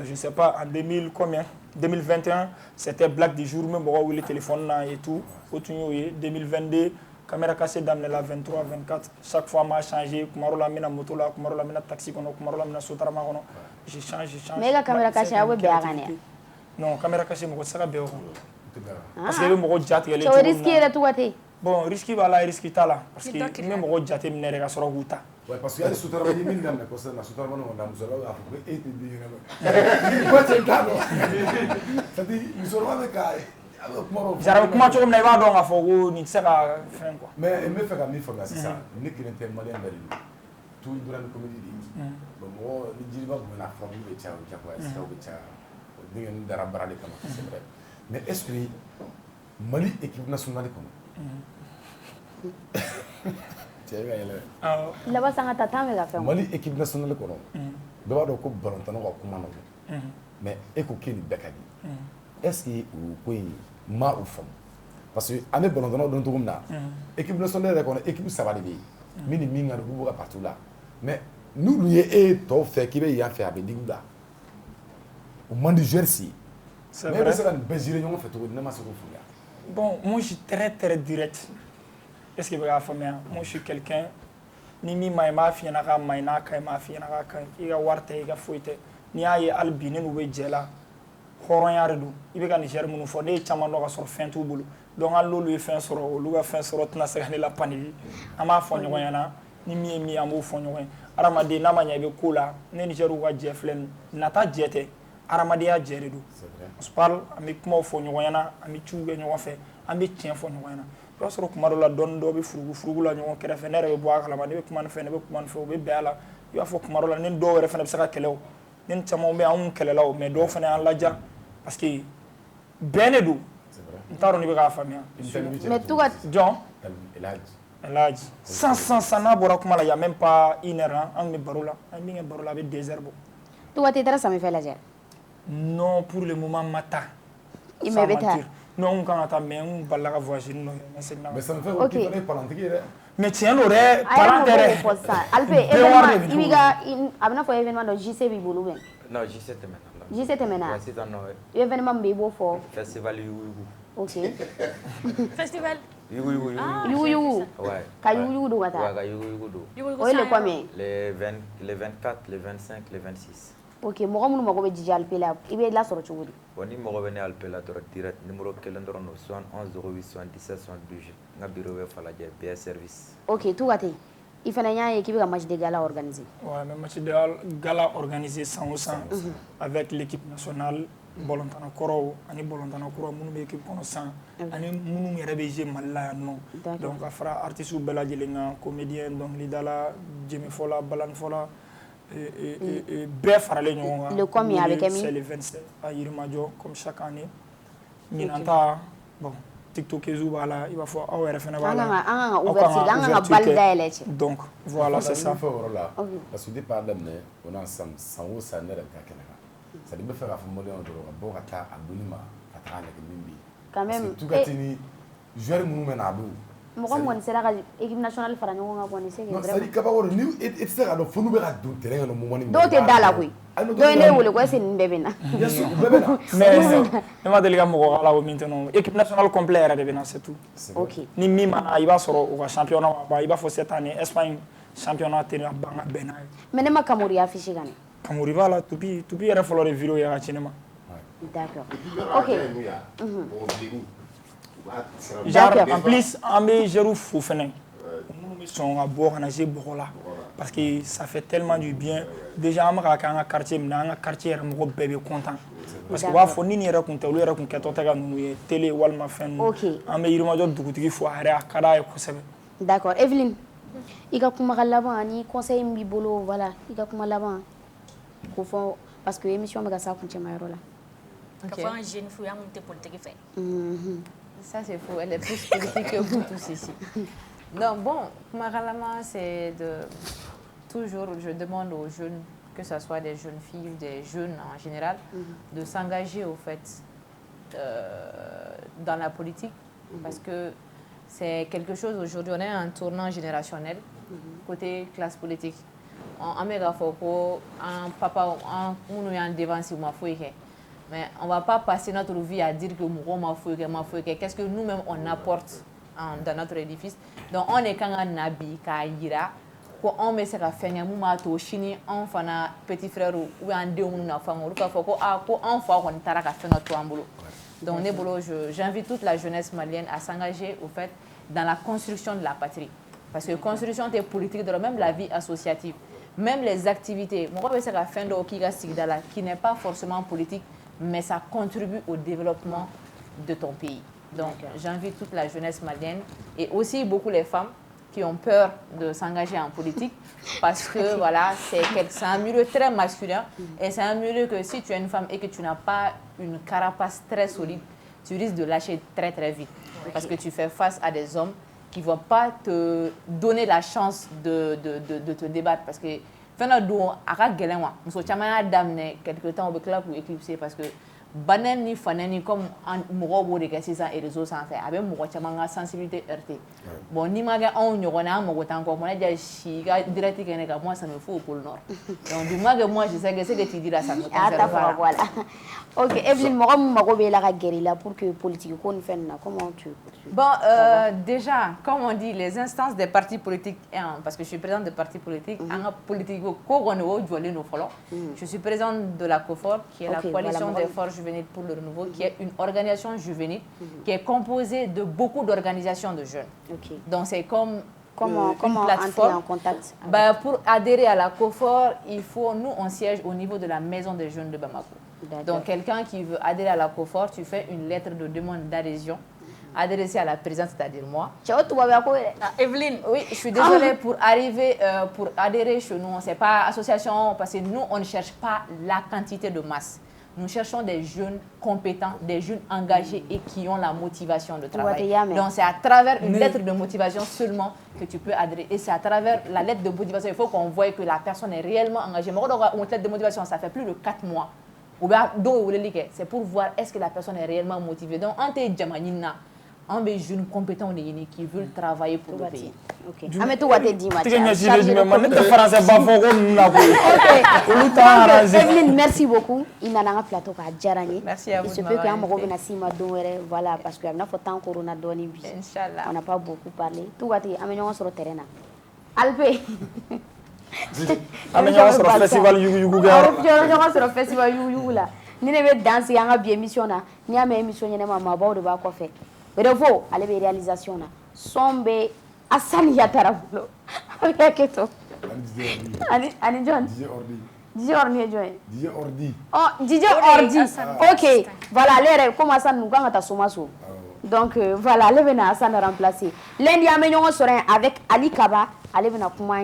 je sais pas en 2021 c'était blague du jour n bɛ mɔgɔw wele téléphone na et tout o tun y'o ye 2022 caméra cassée daminɛla 23 24 chaque fois n b'a changé kuma dɔ la n bɛna moto la kuma dɔ la n bɛna taxi kɔnɔ kuma dɔ la n bɛna sotarama kɔnɔ je change mais i ka caméra cassée aw bɛ bɛn a kan dɛ non caméra cassée mɔgɔ tɛ se ka bɛn o kan parce que i bɛ mɔgɔ jatigɛlen cogo min na risque yɛrɛ Tugate bon risque b'a la risque t'a la parce que n bɛ mɔgɔ jate minɛ de ka sɔrɔ k'u ta ouais parce que hali sotarama ni min daminɛ kosɛbɛ na sotarama kɔnɔ musokɔrɔba b'a fɔ ko e tɛ den ɲɛnama ko cɛ t'a dɔn c'est à dire musokɔrɔba bɛ ka jara kuma cogo min na i b'a dɔn k'a fɔ ko nin tɛ se ka fɛn quoi mais n bɛ fɛ ka min faamuya sisan ne kelen tɛ maliyɛn bɛɛ de don tout dɔrɔn ni comédie de bon mɔgɔ ni jiriba tun bɛ na furabulu bɛ caya o diyagoya siraw bɛ caya ni dara barale kama c'est vrai mais est-ce que Mali équipe nationale kɔnɔ cɛ bɛ yɛlɛ laban sanga ta tan bɛ ka fɛn Mali équipe nationale kɔnɔ bɛɛ b'a dɔn ko balontannaw ka kuma nɔgɔ mais e ko k'e ni bɛɛ ka di est-ce que o ko in ma o faamu parce que an bɛ balontannaw dɔn cogo min na équipe nationale yɛrɛ kɔnɔ équipe saba de bɛ yen min ni min ka di k'u bɔ ka partout la mais n'olu ye e tɔw fɛ k'i bɛ yan fɛ a bɛ digi u la o man di joueur si mais e bɛ se ka nin bɛɛ gérer ɲɔgɔn fɛ cogo di ne ma se k'o faamuya. Bon, moi je suis très direct. Est-ce que vous avez fait? Moi je suis quelqu'un, ni mi ma ma fi na ka ma na ka ma fi na ka kan i ka warte i ka foite ni aye albi ne no be jela horon yare do i be ka ni ger munu fo de chama no ka sor fin tout bulu donc an lolu e fin soro o lu ga fin soro tna se ne la panili ama fo nyogo yana ni mi amu fo nyogo aramade na manya be kula ne ni jeru wa jeflen nata jete aramade ya jere do on se parle ami kuma fo nyogo yana ami chuge nyogo fe ami tien fo nyogo yana o sɔrɔ kuma dɔ la dɔɔni dɔ bɛ furugu la ɲɔgɔn kɛrɛfɛ ne yɛrɛ bɛ bɔ a kalama ne bɛ kuma nin fɛ ne bɛ kuma nin fɛ o bɛ bɛn a la i b'a fɔ kuma dɔ la ne dɔw yɛrɛ fana bɛ se ka kɛlɛ o ne ni caman bɛ anw kɛlɛla o mais dɔw fana y'an laja parce que bɛn de don n t'a dɔn n'i bɛ k'a faamuya mais tout ka jɔn Elhaji sans n'a bɔra kuma la y a même pas une heure an bɛ baro la an min kɛ baro la a bɛ 2 heures bɔ tout ka tɛ taara samifɛ lajɛ non pour le moment ma taa i mɛ bɛ taa non kan ka taa mais n balila ka voyager n'o ye mais samifɛ ko k'i fana ye palantigi ye dɛ mais tiɲɛ don dɛ palan tɛ dɛ fɔ sisan Alpé événement i b'i ka a bɛna fɔ événement dɔ JC b'i bolo bɛn non JC tɛmɛna JC tɛmɛna ouais sisan non événement min bɛ i b'o fɔ festival yugu ok Festival yugu yugu ouais ka yugu do ka taa ouais ka yugu do o ye le combien les 24 les 25 les 26 ok mɔgɔ minnu mago bɛ Dj Alpé la i bɛ lasɔrɔ cogo di bon ni mɔgɔ bɛ ne Alpé la dɔrɔn direct numéro 1 dɔrɔn no 71 08 77 72 n ka bureau bɛ Falajɛ BS service ok tout ka ten i fana y'a ye k'i bɛ ka match de gala organiser ouais mais match de gala organisé san o san avec l'équipe nationale bɔlɔntana kɔrɔw ani bɔlɔntana kuraw minnu bɛ équipe kɔnɔ san ani minnu yɛrɛ bɛ jouer Mali la yan nɔ donc ka fara artistes bɛɛ lajɛlen kan comédien dɔnkilidala jemifɔla balanifɔla bɛɛ faralen ɲɔgɔn kan le combien avec Emile c'est le 27 à Yirimajɔ comme chaque année ɲinan ta bon tiktokezu b'a la i b'a fɔ aw yɛrɛ fana b'a la an kan ka ouverture an kan ka bal dayɛlɛ cɛ donc voilà c'est ça fɛ o yɔrɔ la parce que depuis a daminɛ o n'a san o san ne yɛrɛ bɛ ka kɛnɛ kan c'est à dire n bɛ fɛ k'a fɔ maliyɛnw dɔrɔn ka bɔ ka taa a donni ma ka taga lajɛ min bɛ yen quand même parce que tout ka teli joueur minnu bɛ n'a don mɔgɔ min kɔni sera ka équipe nationale fara ɲɔgɔn kan kɔni c'est que non c'est à dire kabako ni e tɛ se ka dɔn fo n'u bɛ ka don terrain kɔnɔ moment min dɔw tɛ da la koyi dɔw ye ne wele ko est-ce que nin bɛɛ bɛ na bien sûr bɛɛ bɛ na mais ne ma deli ka mɔgɔ ala o min tɛ non équipe nationale complet yɛrɛ de bɛ na c'est tout ok ni min ma na i b'a sɔrɔ u ka championnat ma ban i b'a fɔ cette année Espagne championnat tɛ na ban ka bɛn n'a ye mais ne ma Kamori affiché ka na Kamori b'a la Tupi yɛrɛ fɔlɔ de vidéo ye ka ci ne ma d'accord ok genre en plus an bɛ joueurs fo fɛnɛ minnu bɛ sɔn ka bɔ ka na se bɔgɔ la parce que ça fait tellement du bien déjà an bɛ ka kɛ an ka quartier min na an ka quartier yɛrɛ mɔgɔ bɛɛ bɛ content parce que u b'a fɔ ni nin yɛrɛ kun tɛ olu yɛrɛ kun kɛtɔ tɛ ka ninnu ye télé walima fɛn ninnu an bɛ Yirimajɔ dugutigi fo a yɛrɛ a ka d'a ye kosɛbɛ d'accord Evelyne i ka kumakan laban ani conseil min b'i bolo voilà i ka kuma laban k'o fɔ parce que émission bɛ ka s'a kuncɛmayɔrɔ la ka fɔ an jeune fou ya mun tɛ politique fɛ ça c'est faux, elle est plus politique que vous tous ici. Donc bon, Kumakalama, c'est de toujours, je demande aux jeunes, que ce soit des jeunes filles ou des jeunes en général, de s'engager au fait dans la politique, parce que c'est quelque chose aujourd'hui, on est un tournant générationnel côté classe politique. En Megafoko, en papa, en devant si ma fouille. Mais on ne va pas passer notre vie à dire que ma fouille, qu'est-ce que nous-mêmes on apporte dans notre édifice. Donc on est quand on nabi, kaira, on met ça à faire, on chini, on fait un petit frère ou un deux ou un femme, on fait notre boulot. Donc j'invite toute la jeunesse malienne à s'engager au fait dans la construction de la patrie. Parce que construction des politiques, même la vie associative, même les activités, qui n'est pas forcément politique, mais ça contribue au développement de ton pays. Donc, j'invite toute la jeunesse malienne et aussi beaucoup les femmes qui ont peur de s'engager en politique parce que voilà, c'est un milieu très masculin et c'est un milieu que si tu es une femme et que tu n'as pas une carapace très solide, tu risques de lâcher très très vite parce que tu fais face à des hommes qui ne vont pas te donner la chance de te débattre parce que fana do aka gelen wa muso caman y'a daminɛ quelque temps o bɛ tila k'u éclipser parce que banɛ ni fanɛ ni comme mɔgɔw b'o de kɛ sisan réseau sanfɛ a bɛ mɔgɔ caman ka sensibilité heurter bon n'i ma kɛ anw ɲɔgɔn na an mago t'an kɔ mana ja si ka direct kɛ ne kan moi ça me fout au pôle nord donc du moins que moi je sais que ce que tu dis là ça me concerne pas voilà ok Evelyne mɔgɔ min mago bɛ la ka gɛrɛ la pour que politique ko ni fɛn na comment tu bon déjà comme on dit les instances des partis politiques parce que je suis présidente de partis politiques an ka politique ko kɔni o jɔlen do fɔlɔ je suis présidente de la COFOR qui est la coalition des forces juvéniles pour le renouveau qui est une organisation juvénile qui est composée de beaucoup d'organisations de jeunes donc c'est comme comment plateforme. entrer en contact Pour adhérer à la COFOR, nous on siège au niveau de la maison des jeunes de Bamako. Donc quelqu'un qui veut adhérer à la COFOR, tu fais une lettre de demande d'adhésion adressée à la présidente, c'est-à-dire moi. Evelyne, oui, je suis désolée pour adhérer chez nous, c'est pas association parce que nous on ne cherche pas la quantité de masse. Nous cherchons des jeunes compétents, des jeunes engagés et qui ont la motivation de travailler. Donc c'est à travers une lettre de motivation seulement que tu peux adhérer. Et c'est à travers la lettre de motivation, il faut qu'on voie que la personne est réellement engagée. Une lettre de motivation, ça fait plus de 4 mois. C'est pour voir est-ce que la personne est réellement motivée. Donc, en tant que des jeunes compétents qui veulent travailler pour le pays. Ok. Evelyne, merci beaucoup. Il n'a pas plateau à Djarani. Merci à vous. Il se peut qu'il y ait un moment voilà, parce qu'il y a un temps corona donné. Inch'Allah. On n'a pas beaucoup parlé. Tout va être amélioré sur le terrain. Alpé. Amélioré sur le festival Yugu. Amélioré sur le festival Yugu là. Ni ne bɛ danser an ka bi émission na n'i y'a mɛn émission ɲɛnama maabaw de b'a kɔfɛ Revo ale bɛ réalisation na son bɛ Assane Yatara bolo a bɛ hakɛ to ani jɔn DJ Ordi ye jɔn ye DJ Ordi DJ Ordi ok voilà ale yɛrɛ comme Assane nu kan ka taa Somaso donc voilà ale bɛ na Assane remplacer lundi an bɛ ɲɔgɔn sɔrɔ yen avec Ali Kaba ale bɛ na kuma